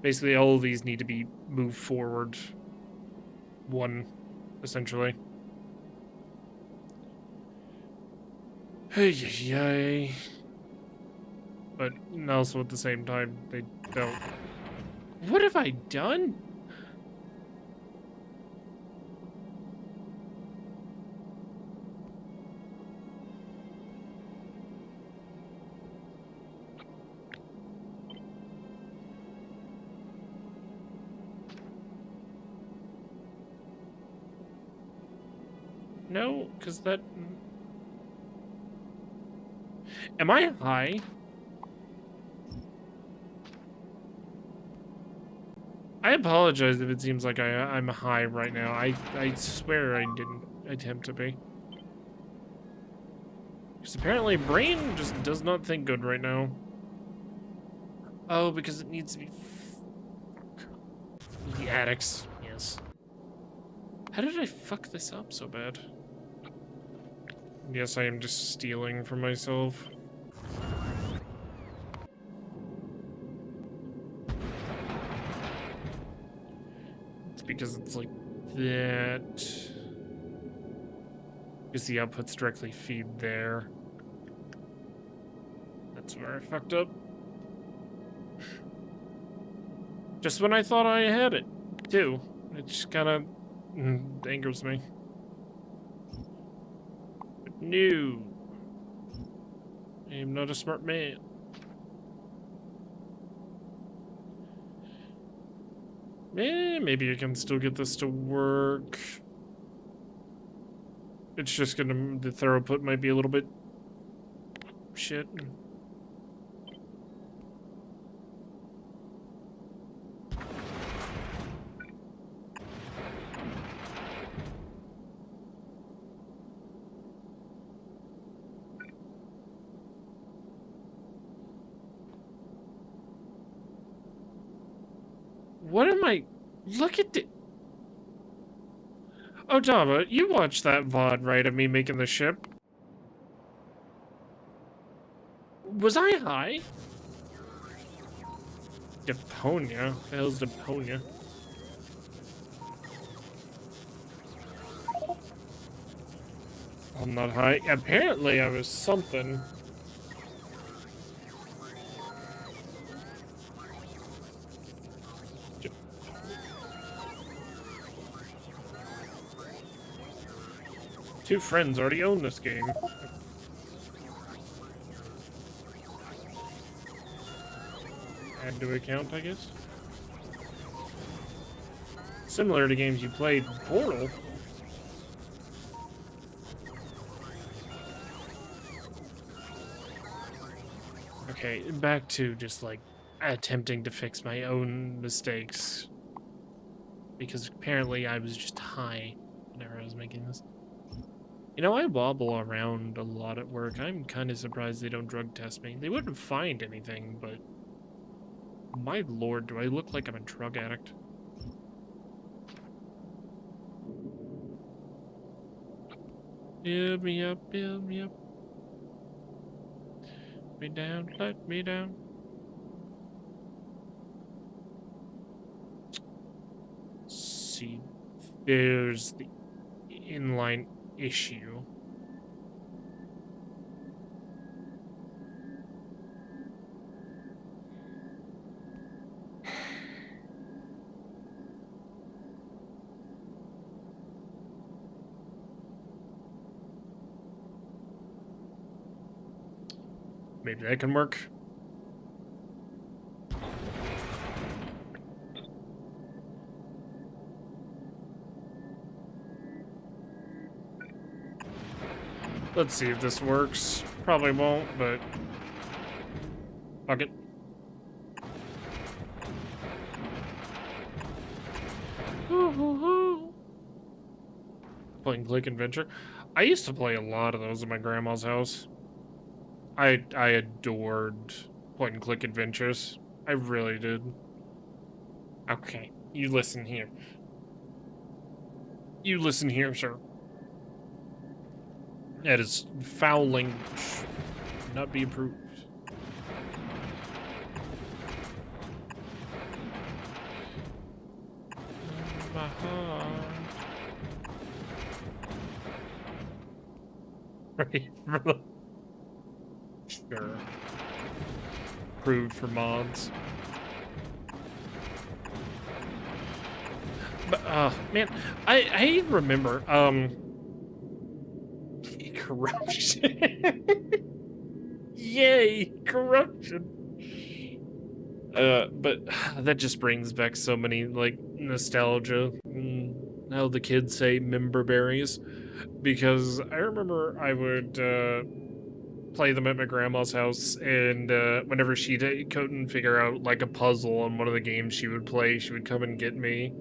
Speaker 1: Basically, all of these need to be moved forward one, essentially. Hey, yay. But also at the same time, they don't. What have I done? No, because that... Am I high? I apologize if it seems like I'm high right now. I swear I didn't attempt to be. Because apparently brain just does not think good right now. Oh, because it needs to be... The addicts, yes. How did I fuck this up so bad? Yes, I am just stealing from myself. It's because it's like that. Because the outputs directly feed there. That's where I fucked up. Just when I thought I had it, too. It just kind of angers me. But no. I am not a smart man. Maybe I can still get this to work. It's just gonna... The throughput might be a little bit... shit. What am I... Look at the... Oh, Java, you watched that VOD, right, of me making the ship? Was I high? Deponia? What the hell's Deponia? I'm not high. Apparently I was something. Two friends already own this game. Add to account, I guess. Similar to games you played, Portal. Okay, back to just like attempting to fix my own mistakes. Because apparently I was just high whenever I was making this. You know, I wobble around a lot at work. I'm kind of surprised they don't drug test me. They wouldn't find anything, but... My lord, do I look like I'm a drug addict? Build me up, build me up. Let me down, let me down. See, there's the inline issue. Maybe that can work. Let's see if this works. Probably won't, but fuck it. Hoo, hoo, hoo. point and click adventure. I used to play a lot of those at my grandma's house. I adored point and click adventures. I really did. Okay, you listen here. You listen here, sir. That is foul language. Not be approved. My heart. Right, for the... Sure. Approved for mods. But, man, I remember, corruption. Yay, corruption. But that just brings back so many, like, nostalgia. How the kids say member berries. Because I remember I would, play them at my grandma's house, and, whenever she couldn't figure out, like, a puzzle on one of the games she would play, she would come and get me.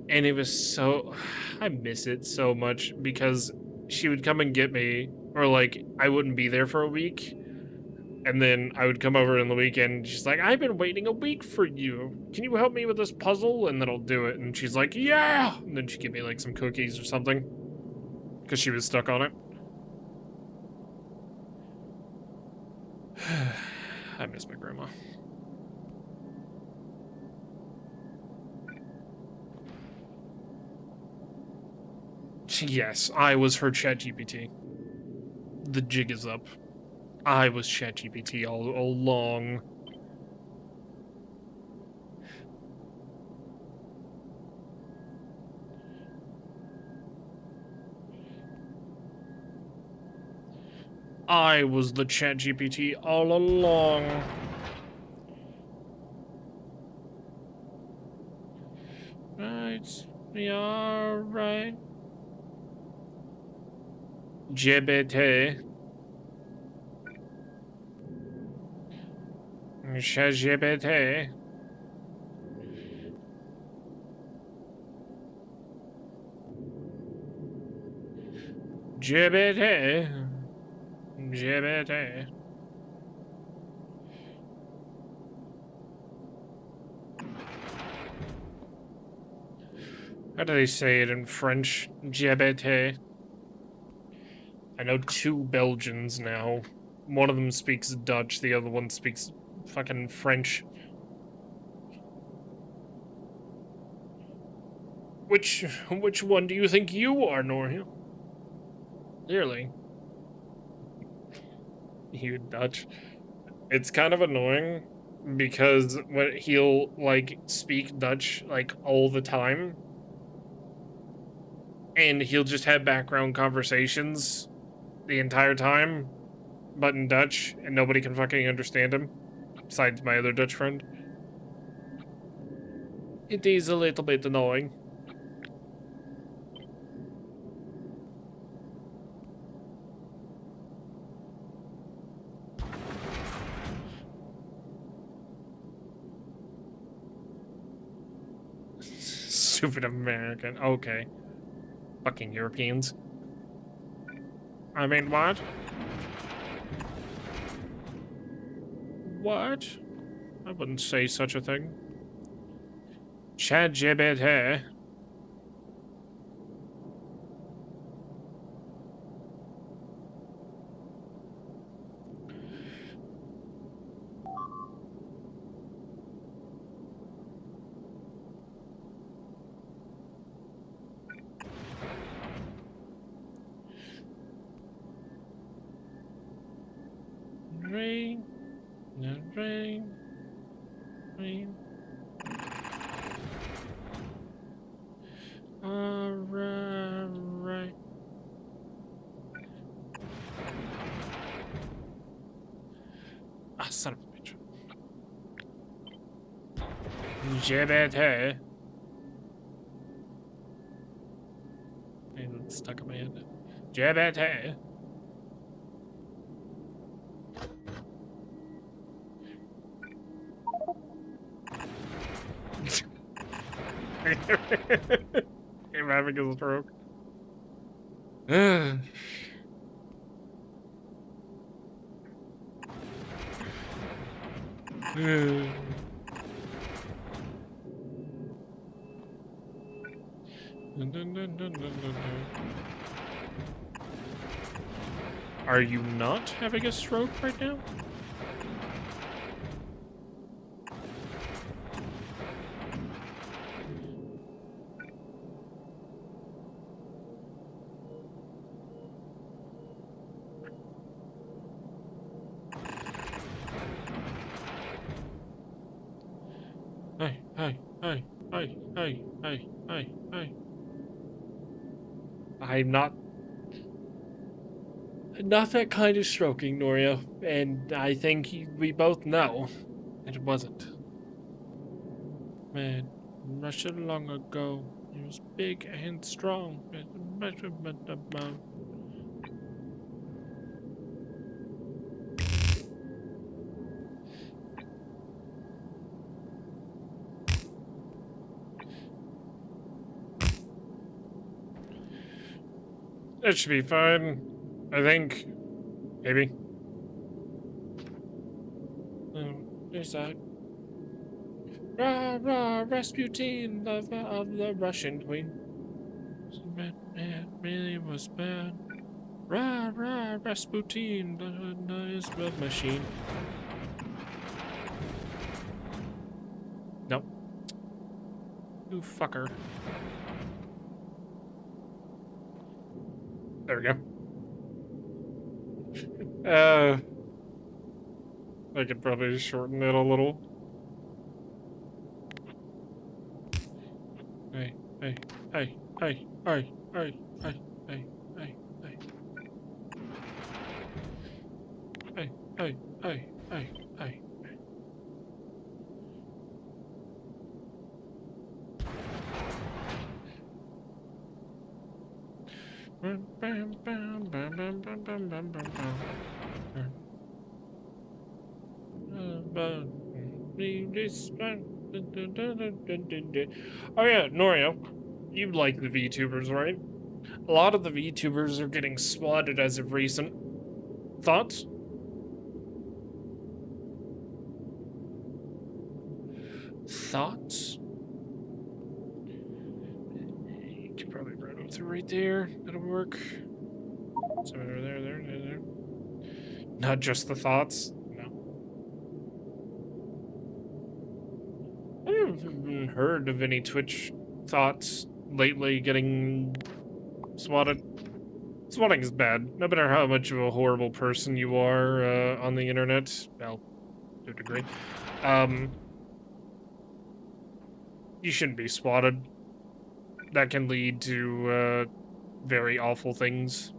Speaker 1: And it was so... I miss it so much, because she would come and get me, or, like, I wouldn't be there for a week, and then I would come over on the weekend, and she's like, I've been waiting a week for you. Can you help me with this puzzle? And then I'll do it. And she's like, yeah! And then she'd give me, like, some cookies or something, because she was stuck on it. I miss my grandma. Yes, I was her ChatGPT. The jig is up. I was ChatGPT all along. I was the ChatGPT all along. Right, we are right. GBT. ChatGPT. GBT. GBT. How do they say it in French? GBT. I know 2 Belgians now. One of them speaks Dutch, the other one speaks fucking French. Which one do you think you are, Norhill? Clearly. You Dutch. It's kind of annoying because when he'll like speak Dutch like all the time, and he'll just have background conversations the entire time, but in Dutch, and nobody can fucking understand him, besides my other Dutch friend. It is a little bit annoying. Stupid American. Okay. Fucking Europeans. I mean, what? What? I wouldn't say such a thing. ChatGPT. Rain, rain, rain. Alright. Ah, son of a bitch. GBT. It's stuck in my head. GBT. It I'm having a stroke. Are you not having a stroke right now? Hey. I'm not that kind of stroking, Noria, and I think we both know it wasn't. Man, Russia long ago, he was big and strong. It should be fine. I think. Maybe. There's that. Rah, rah, Rasputin, lover of the Russian queen. It really was bad. Rah, rah, Rasputin, the nice blood machine. Nope. You fucker. There we go. I could probably shorten it a little. Hey. Oh yeah, Norio, you like the VTubers, right? A lot of the VTubers are getting swatted as of recent. Thoughts? Thoughts? You can probably run them through right there. That'll work. So there. Not just the thoughts. No. I haven't heard of any Twitch thoughts lately getting swatted. Swatting is bad. No matter how much of a horrible person you are on the internet. Well, to a degree. You shouldn't be swatted. That can lead to very awful things.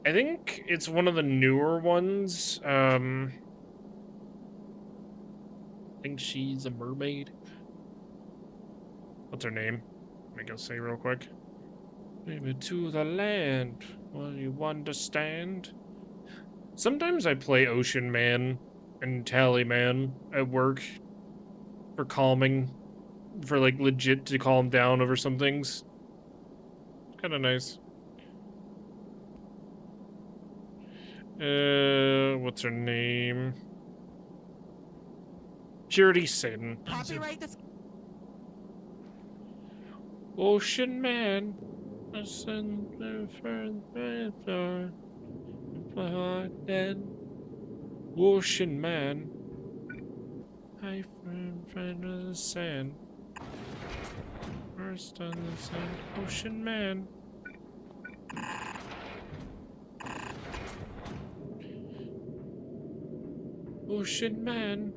Speaker 1: I think it's one of the newer ones. I think she's a mermaid. What's her name? Let me go say real quick. Maybe to the land. Will you understand? Sometimes I play Ocean Man and Tally Man at work for calming. For like legit to calm down over some things. Kind of nice. What's her name? Purity Sin.
Speaker 2: Copyright this.
Speaker 1: Ocean Man. Ocean Man. I friend of the sand. First on the sand. Ocean Man. Ocean Man.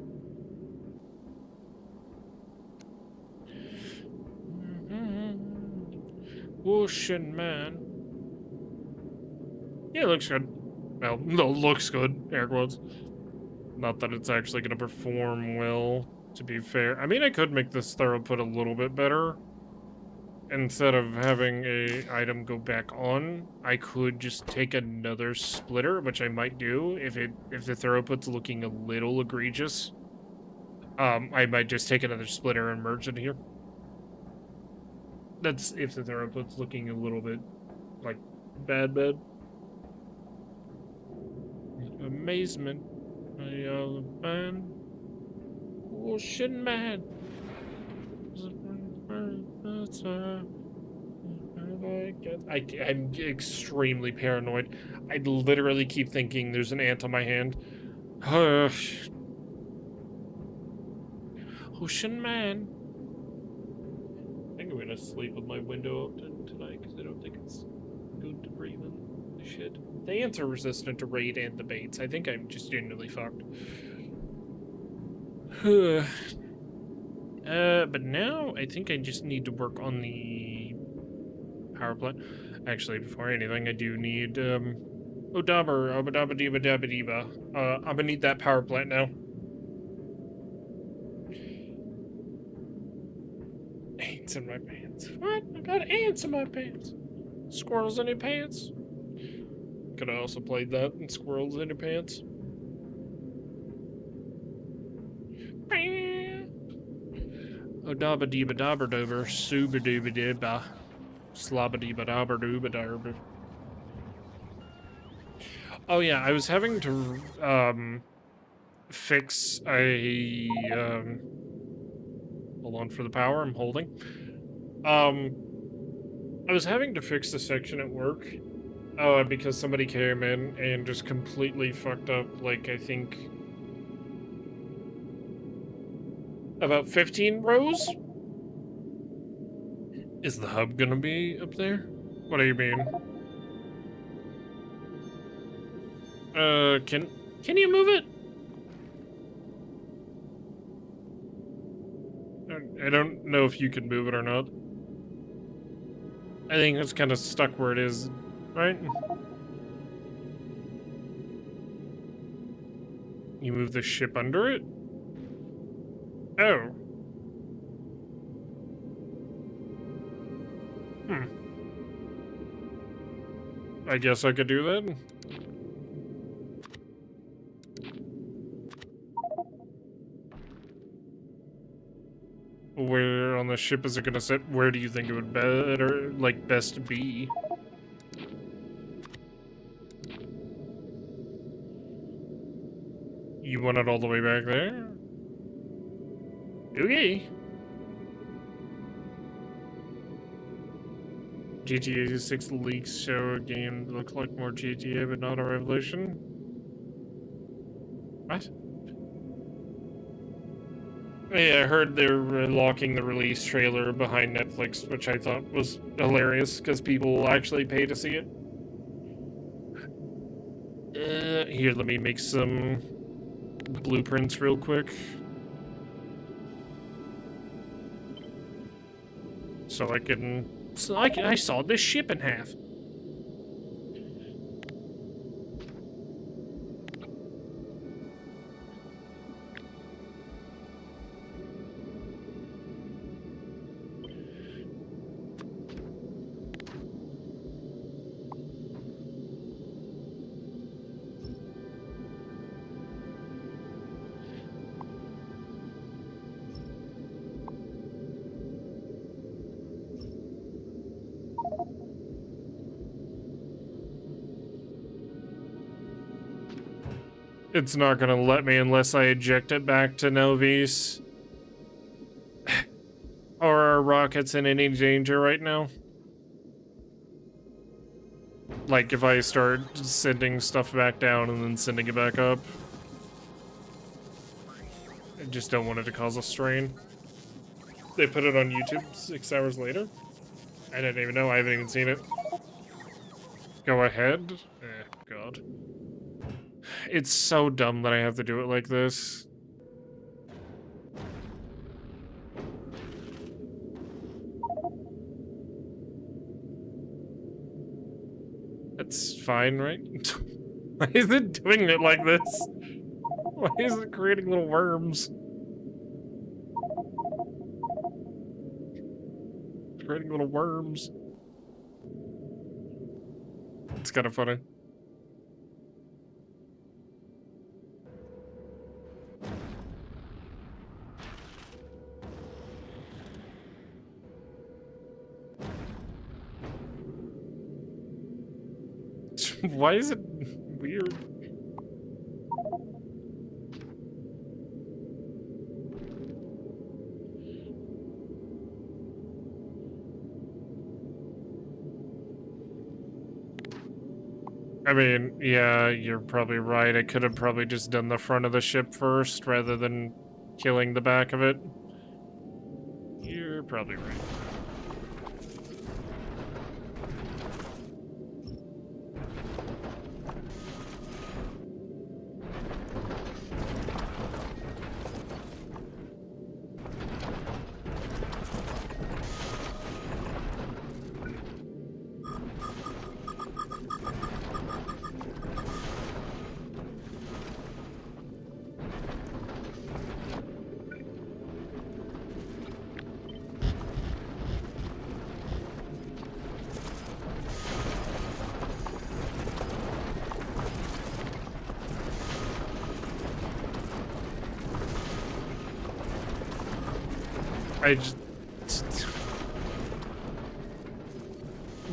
Speaker 1: Ocean Man. Yeah, it looks good. Well, no, looks good. Air quotes. Not that it's actually going to perform well, to be fair. I mean, I could make this throughput a little bit better. Instead of having a item go back on, I could just take another splitter, which I might do if the throughput's looking a little egregious. I might just take another splitter and merge it here. That's if the output's looking a little bit like bad. Amazement. Man. Ocean man. I'm extremely paranoid. I literally keep thinking there's an ant on my hand. Ocean man. I think I'm gonna sleep with my window open tonight because I don't think it's good to breathe in shit. The ants are resistant to raid and the baits. I think I'm just genuinely fucked. But now I think I just need to work on the power plant. Actually, before anything, I do need, Odabber, Obadabba Diba Dabba Diba. I'm gonna need that power plant now. Ants in my pants. What? I got ants in my pants. Squirrels in your pants. Could I also played that in Squirrels in your pants? Odabba Diba Dabber Dober, Suba Dooba Dibba. Slabba Diba Dabber Dooba Darber. Oh yeah, I was having to, fix a, hold on for the power, I'm holding. I was having to fix the section at work, because somebody came in and just completely fucked up, like, I think, about 15 rows? Is the hub gonna be up there? What do you mean? Can you move it? I don't know if you can move it or not. I think it's kind of stuck where it is, right? You move the ship under it? Oh. I guess I could do that. Where on the ship is it gonna sit? Where do you think it would better, like, best be? You want it all the way back there? Okay. GTA 6 leaks show a game that looks like more GTA, but not a Revolution. What? Yeah, I heard they're locking the release trailer behind Netflix, which I thought was hilarious, because people will actually pay to see it. Here, let me make some blueprints real quick. So I can... I saw this ship in half. It's not gonna let me unless I eject it back to Novis. Or are rockets in any danger right now? Like if I start sending stuff back down and then sending it back up. I just don't want it to cause a strain. They put it on YouTube 6 hours later? I didn't even know, I haven't even seen it. Go ahead? God. It's so dumb that I have to do it like this. That's fine, right? Why is it doing it like this? Why is it creating little worms? Creating little worms. It's kind of funny. Why is it weird? I mean, yeah, you're probably right. I could have probably just done the front of the ship first rather than killing the back of it. You're probably right. I just...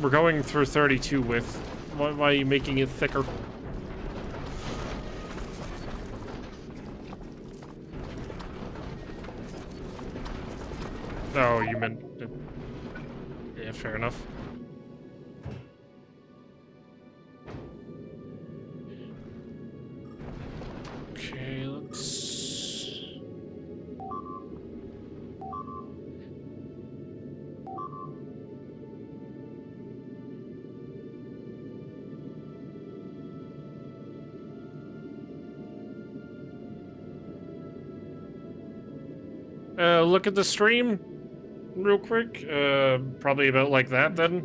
Speaker 1: We're going through 32 with. Why are you making it thicker? Oh, you meant... Yeah, fair enough. Okay, let's... look at the stream real quick. Probably about like that then.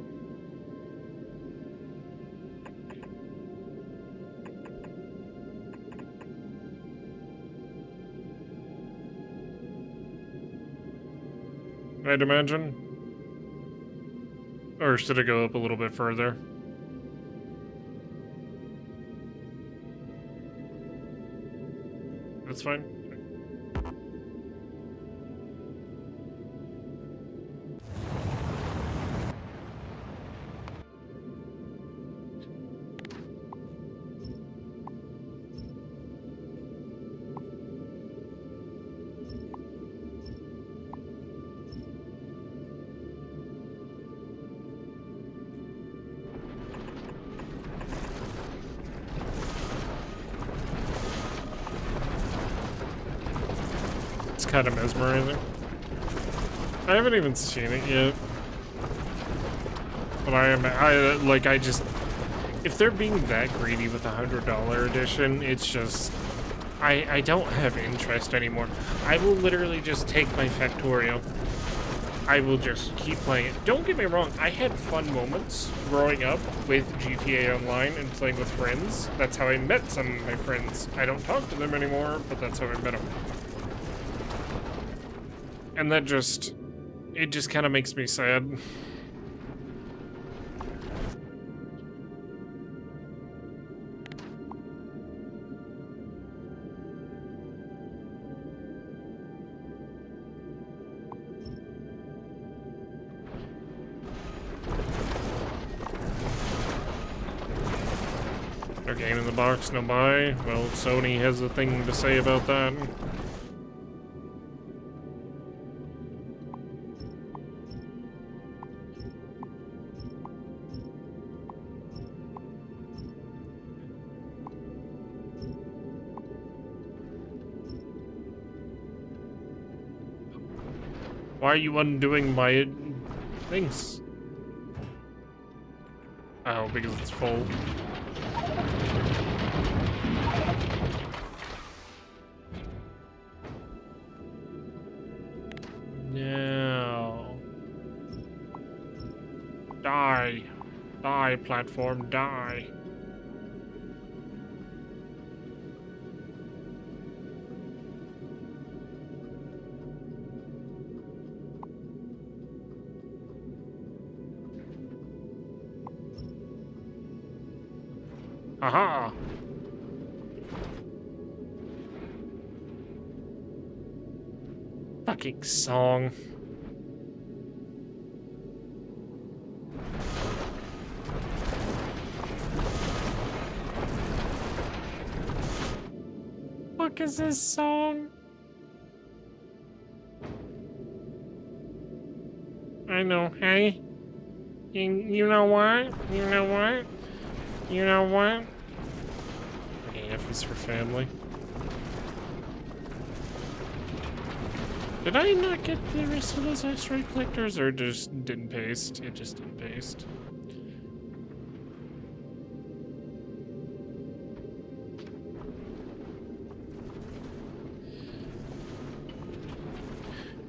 Speaker 1: I'd imagine. Or should it go up a little bit further? That's fine. Kind of mesmerizing. I haven't even seen it yet, but I just, if they're being that greedy with a $100 edition, it's just, I don't have interest anymore. I will literally just take my Factorio. I will just keep playing it. Don't get me wrong, I had fun moments growing up with GTA Online and playing with friends. That's how I met some of my friends. I don't talk to them anymore, but that's how I met them. And that just, it just kind of makes me sad. No game in the box, no buy. Well, Sony has a thing to say about that. Why are you undoing my things? Oh, because it's full. No. Die. Die, platform, die. Aha! Fucking song. heck is this song? I know, hey? You know what? You know what? You know what? Okay, F is for family. Did I not get the rest of those asteroid collectors, or just didn't paste? It just didn't paste.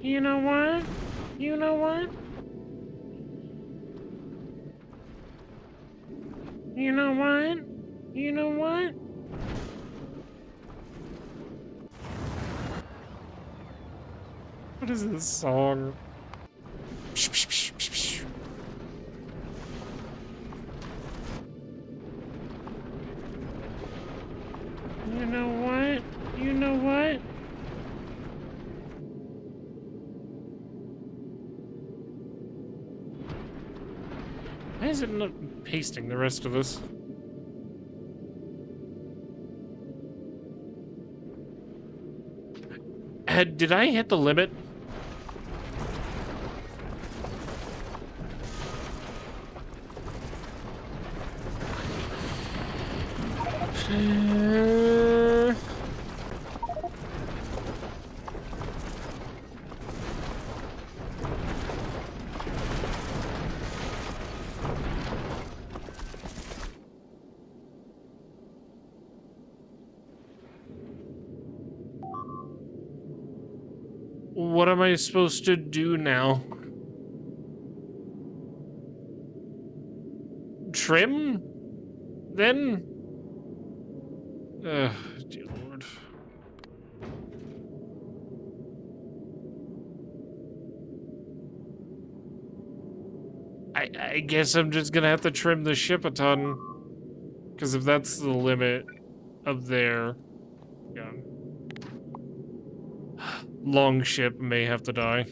Speaker 1: You know what? You know what? You know what? You know what? What is this song? You know what? You know what? Why is it not pasting the rest of this? Did I hit the limit? What am I supposed to do now? Trim? Then? Ugh, dear Lord. I guess I'm just gonna have to trim the ship a ton. Because if that's the limit of their... Yeah. Long ship may have to die.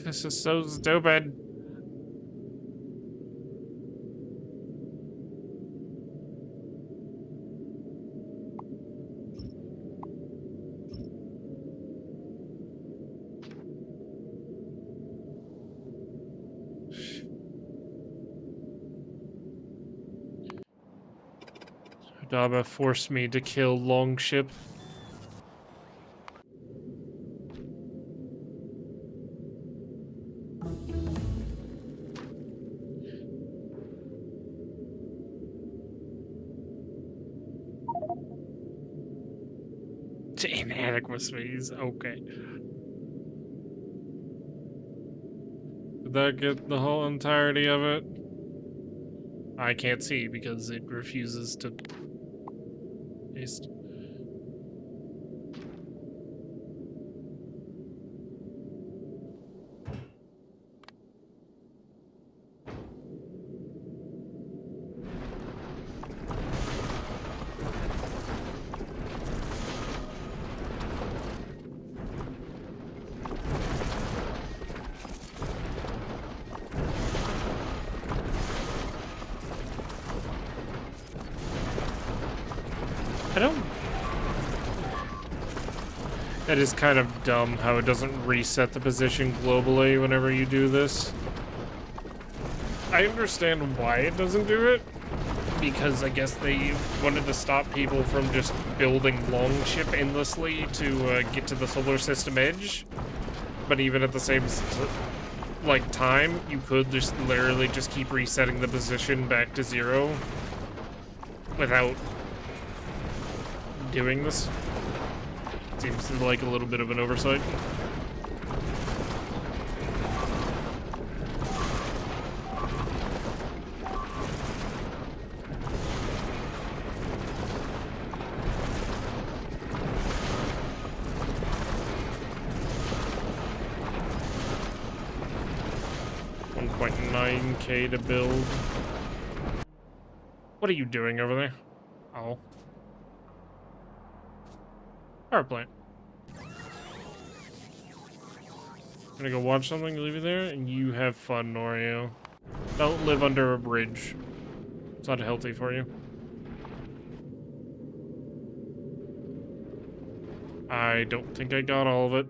Speaker 1: This is so stupid. Daba forced me to kill Longship. Inadequacies, okay. Did that get the whole entirety of it? I can't see because it refuses to paste. I don't... That is kind of dumb how it doesn't reset the position globally whenever you do this. I understand why it doesn't do it, because I guess they wanted to stop people from just building Longship endlessly to get to the solar system edge. But even at the same time, you could just literally just keep resetting the position back to 0 without doing this. Seems like a little bit of an oversight. $1.9K to build. What are you doing over there? Oh. Power plant. I'm gonna go watch something, leave you there, and you have fun, Norio. Don't live under a bridge. It's not healthy for you. I don't think I got all of it.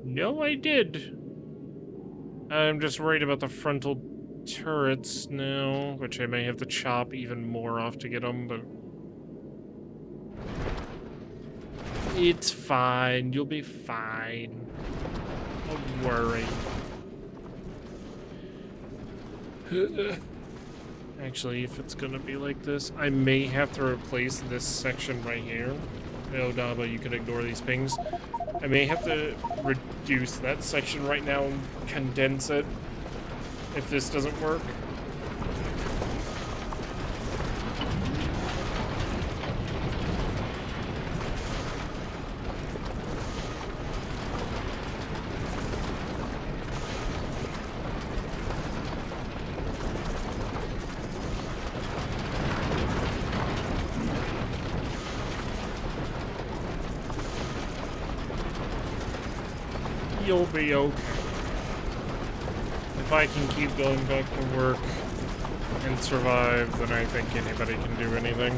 Speaker 1: No, I did. I'm just worried about the frontal turrets now, which I may have to chop even more off to get them, but... It's fine. You'll be fine. Don't worry. Actually, if it's gonna be like this, I may have to replace this section right here. Oh, Daba, you can ignore these pings. I may have to reduce that section right now and condense it if this doesn't work. You'll be okay. If I can keep going back to work and survive, then I think anybody can do anything.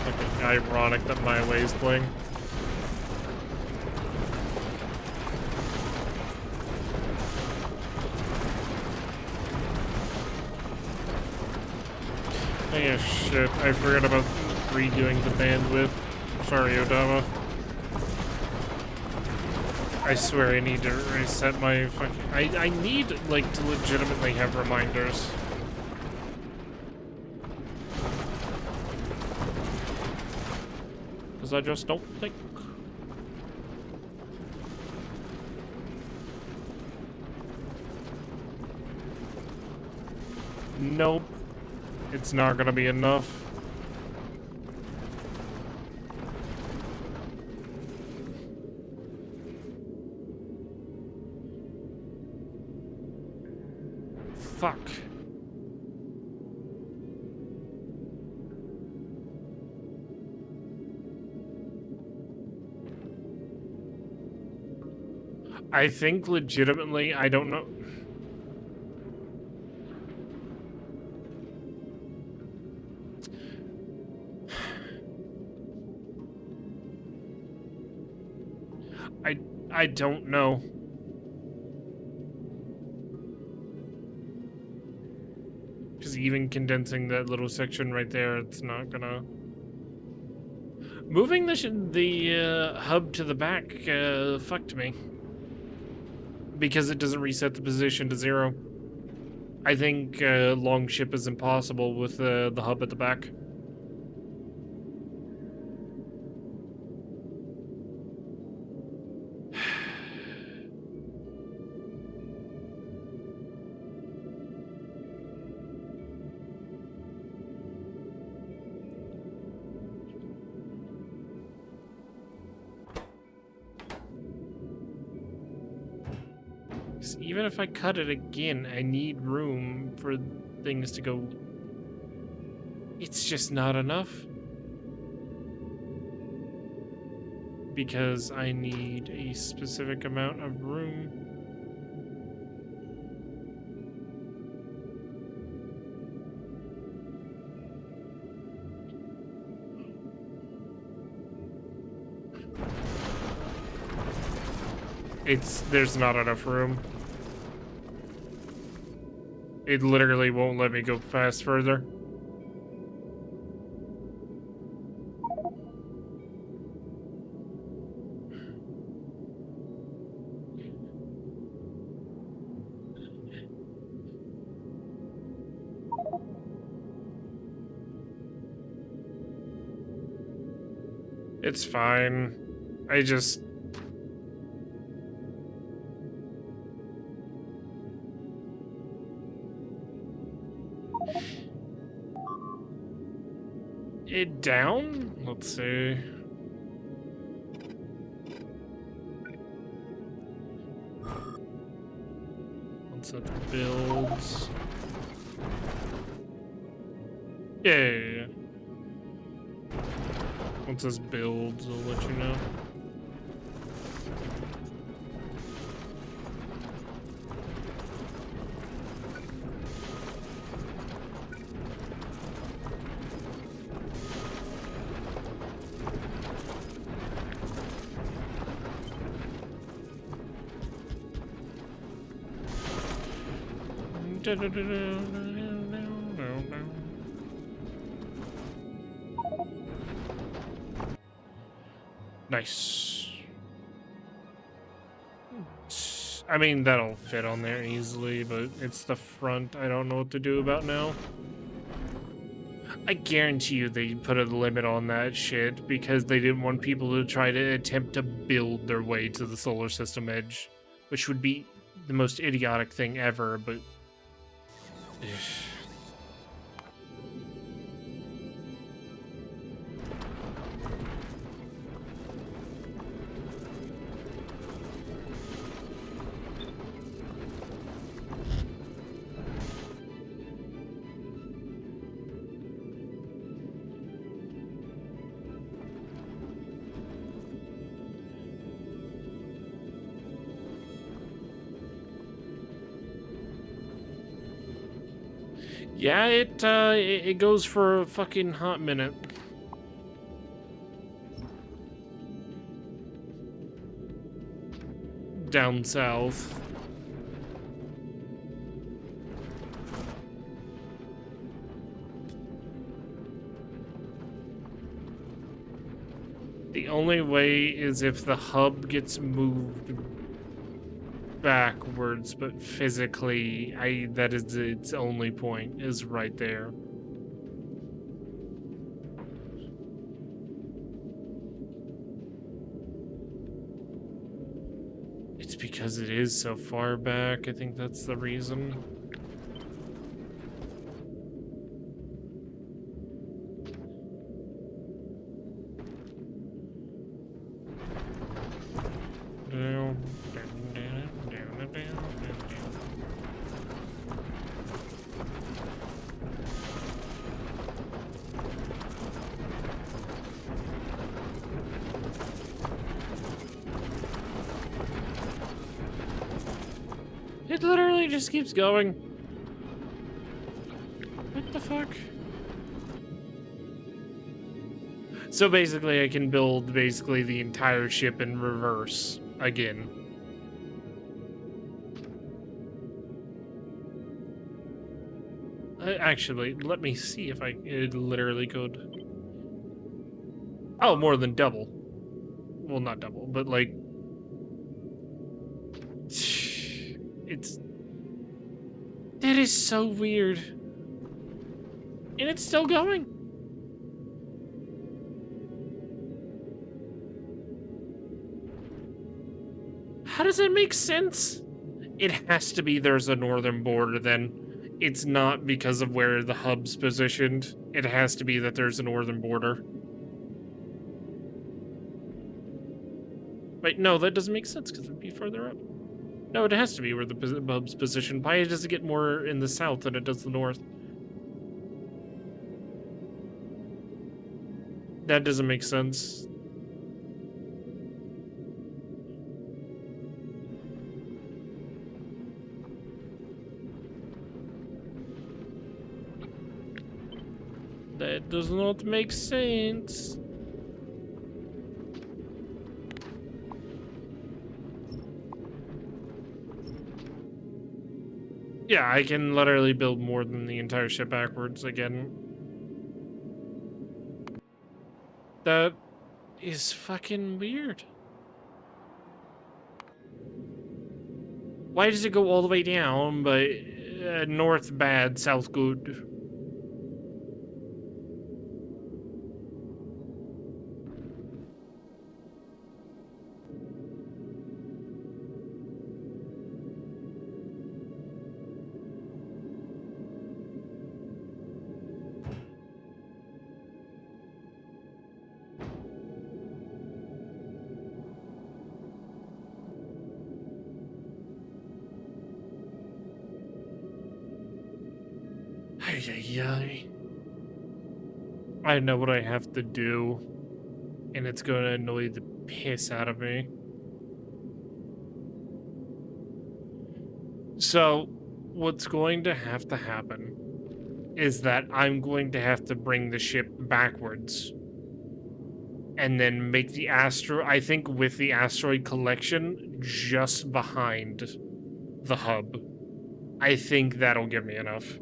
Speaker 1: Like, ironic that my way is playing. Oh yeah, shit, I forgot about redoing the bandwidth. Sorry, Odama. I swear I need to reset my fucking... I need, like, to legitimately have reminders. Because I just don't think... Nope. It's not gonna be enough. Fuck. I think legitimately, I don't know. I don't know. Because even condensing that little section right there, it's not gonna... Moving the hub to the back fucked me. Because it doesn't reset the position to 0. I think long ship is impossible with the hub at the back. Even if I cut it again, I need room for things to go. It's just not enough. Because I need a specific amount of room. There's not enough room. It literally won't let me go fast further. It's fine. I just... It down? Let's see. Once it builds. Yeah. Once this builds, I'll let you know. Nice. I mean, that'll fit on there easily, but it's the front I don't know what to do about now. I guarantee you they put a limit on that shit because they didn't want people to try to attempt to build their way to the solar system edge, which would be the most idiotic thing ever, but... Yeah, it goes for a fucking hot minute. Down south. The only way is if the hub gets moved backwards, but physically, that is its only point, is right there. It's because it is so far back, I think that's the reason. It literally just keeps going. What the fuck? So basically I can build basically the entire ship in reverse again. Actually, let me see if it literally could. Oh, more than double. Well, not double, but like... It's... That is so weird. And it's still going. How does that make sense? It has to be there's a northern border then. It's not because of where the hub's positioned. It has to be that there's a northern border. Wait, no, that doesn't make sense because it'd be further up. No, it has to be where the hub's positioned. Why does it get more in the south than it does the north? That doesn't make sense. That does not make sense. Yeah, I can literally build more than the entire ship backwards again. That is fucking weird. Why does it go all the way down, but north bad, south good? Ay, ay, ay. I know what I have to do, and it's going to annoy the piss out of me. So, what's going to have to happen is that I'm going to have to bring the ship backwards and then make the I think with the asteroid collection just behind the hub. I think that'll give me enough.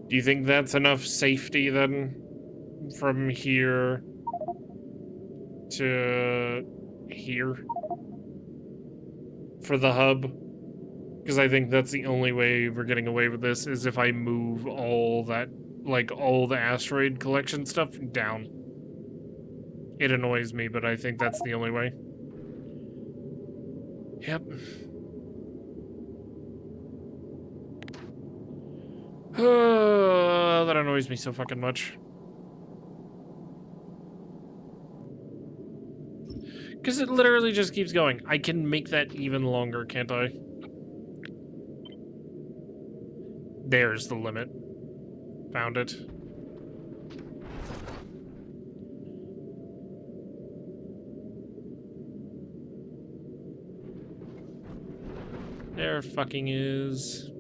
Speaker 1: Do you think that's enough safety then? From here to here? For the hub? Because I think that's the only way we're getting away with this, is if I move all that, like, all the asteroid collection stuff down. It annoys me, but I think that's the only way. Yep. That annoys me so fucking much. Because it literally just keeps going. I can make that even longer, can't I? There's the limit. Found it. There fucking is.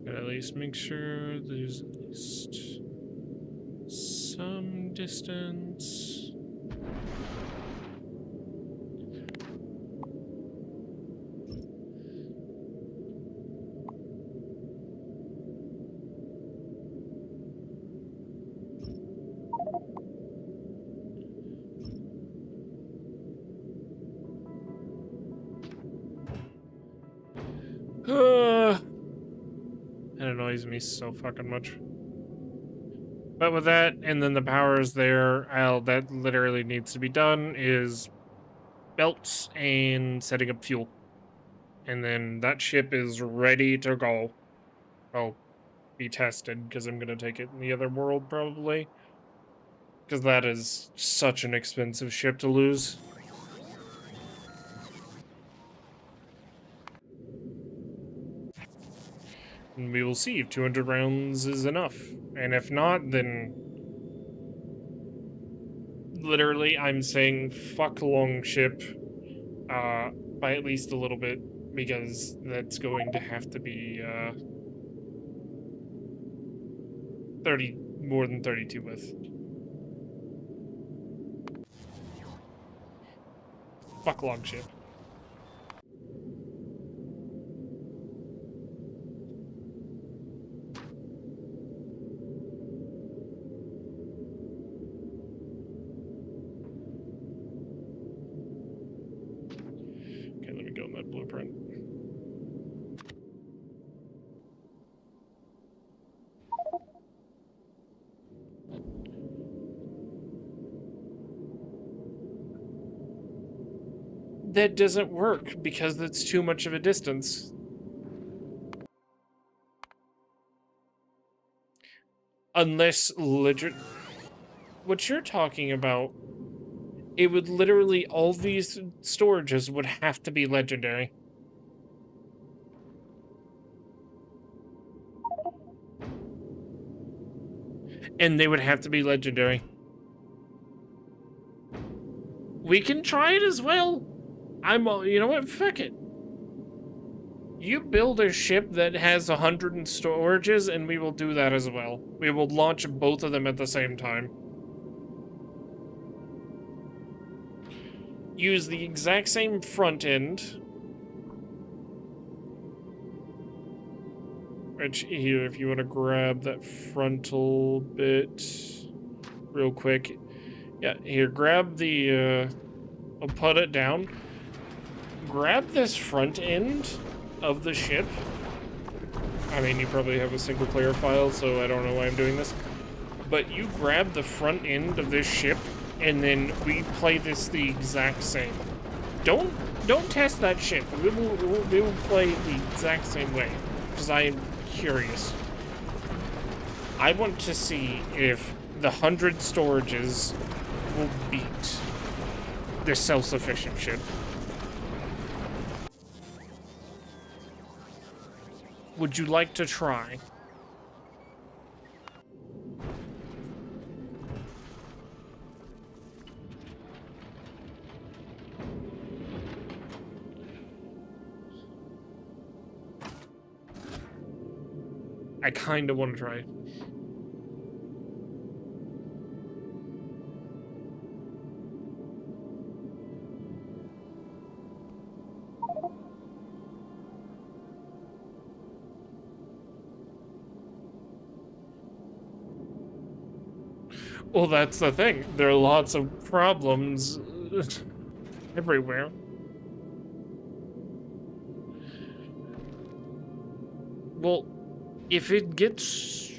Speaker 1: At least make sure there's at least some distance. It annoys me so fucking much. But with that, and then the power is there, that literally needs to be done is belts and setting up fuel. And then that ship is ready to go. Well, be tested, because I'm going to take it in the other world, probably. Because that is such an expensive ship to lose. And we will see if 200 rounds is enough. And if not, then... literally, I'm saying fuck Longship by at least a little bit, because that's going to have to be 30, more than 32 with. Fuck Longship. Blueprint. That doesn't work because it's too much of a distance. Unless legit, what you're talking about, it would literally, all these storages would have to be legendary. And they would have to be legendary. We can try it as well. You know what, fuck it. You build a ship that has 100 storages and we will do that as well. We will launch both of them at the same time. Use the exact same front end. Which, here, if you want to grab that frontal bit real quick. Yeah, here, grab the, I'll put it down. Grab this front end of the ship. I mean, you probably have a single player file, so I don't know why I'm doing this. But you grab the front end of this ship, and then we play this the exact same. don't test that shit. We will play the exact same way, because I am curious. I want to see if the 100 storages will beat the self-sufficient shit. Would you like to try? I kind of want to try. Well, that's the thing. There are lots of problems everywhere. Well, if it gets...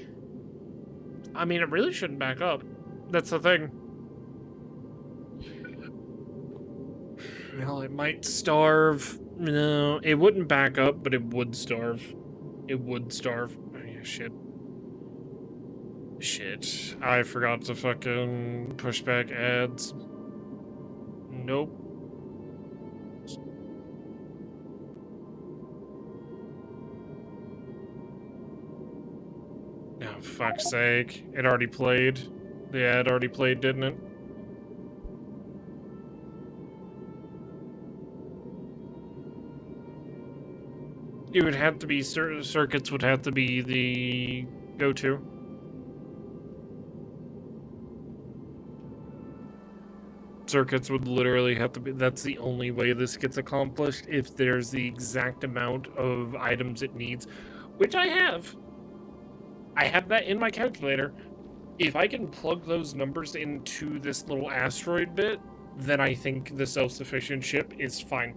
Speaker 1: I mean, it really shouldn't back up. That's the thing. Well, it might starve. No, it wouldn't back up, but it would starve. It would starve. Oh, yeah, shit. Shit. I forgot to fucking push back ads. Nope. Oh, fuck's sake. It already played. The ad already played, didn't it? It would have to be, circuits would have to be the go-to. Circuits would literally have to be, that's the only way this gets accomplished, if there's the exact amount of items it needs, which I have. I have that in my calculator. If I can plug those numbers into this little asteroid bit, then I think the self-sufficient ship is fine.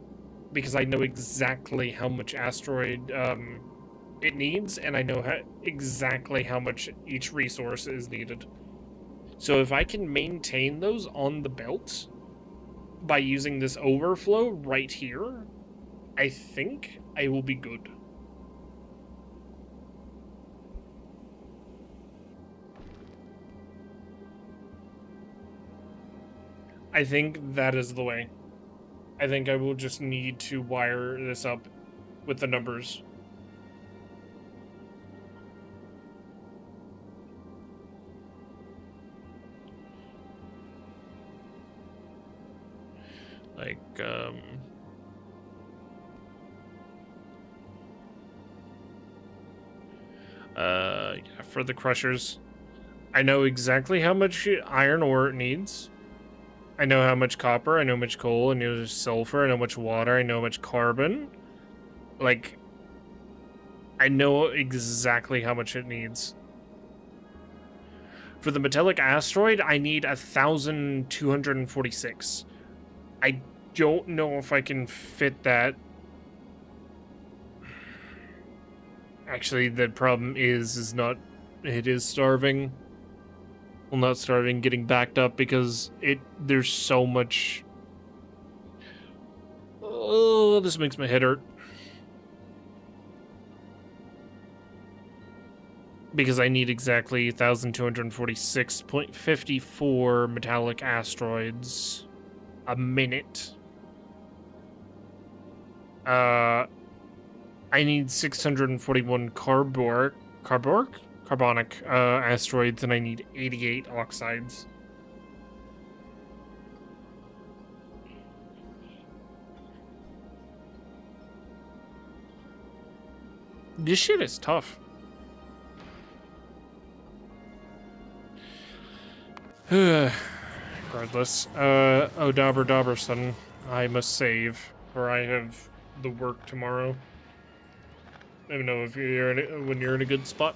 Speaker 1: Because I know exactly how much asteroid it needs, and I know exactly how much each resource is needed. So if I can maintain those on the belt by using this overflow right here, I think I will be good. I think that is the way. I think I will just need to wire this up with the numbers. Like, yeah, for the crushers, I know exactly how much iron ore it needs. I know how much copper, I know how much coal, I know sulfur, I know how much water, I know how much carbon. Like, I know exactly how much it needs. For the metallic asteroid, I need 1,246. I don't know if I can fit that. Actually, the problem is not, it is starving. Well, not starving, getting backed up because there's so much. Oh, this makes my head hurt. Because I need exactly 1,246.54 metallic asteroids a minute. I need 641 carbonic asteroids, and I need 88 oxides. This shit is tough. Regardless, oh Dabber son, I must save, or I have the work tomorrow. I don't know if you're when you're in a good spot.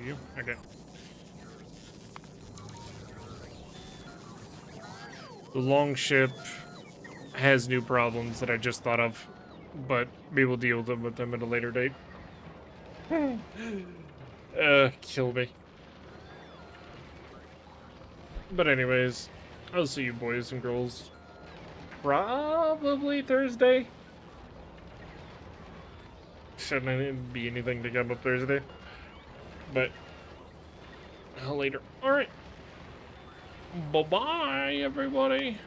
Speaker 1: You? Okay. The longship has new problems that I just thought of, but we will deal with them at a later date. Kill me. But anyways, I'll see you boys and girls probably Thursday. Shouldn't be anything to come up Thursday. But later. Alright. Bye-bye, everybody.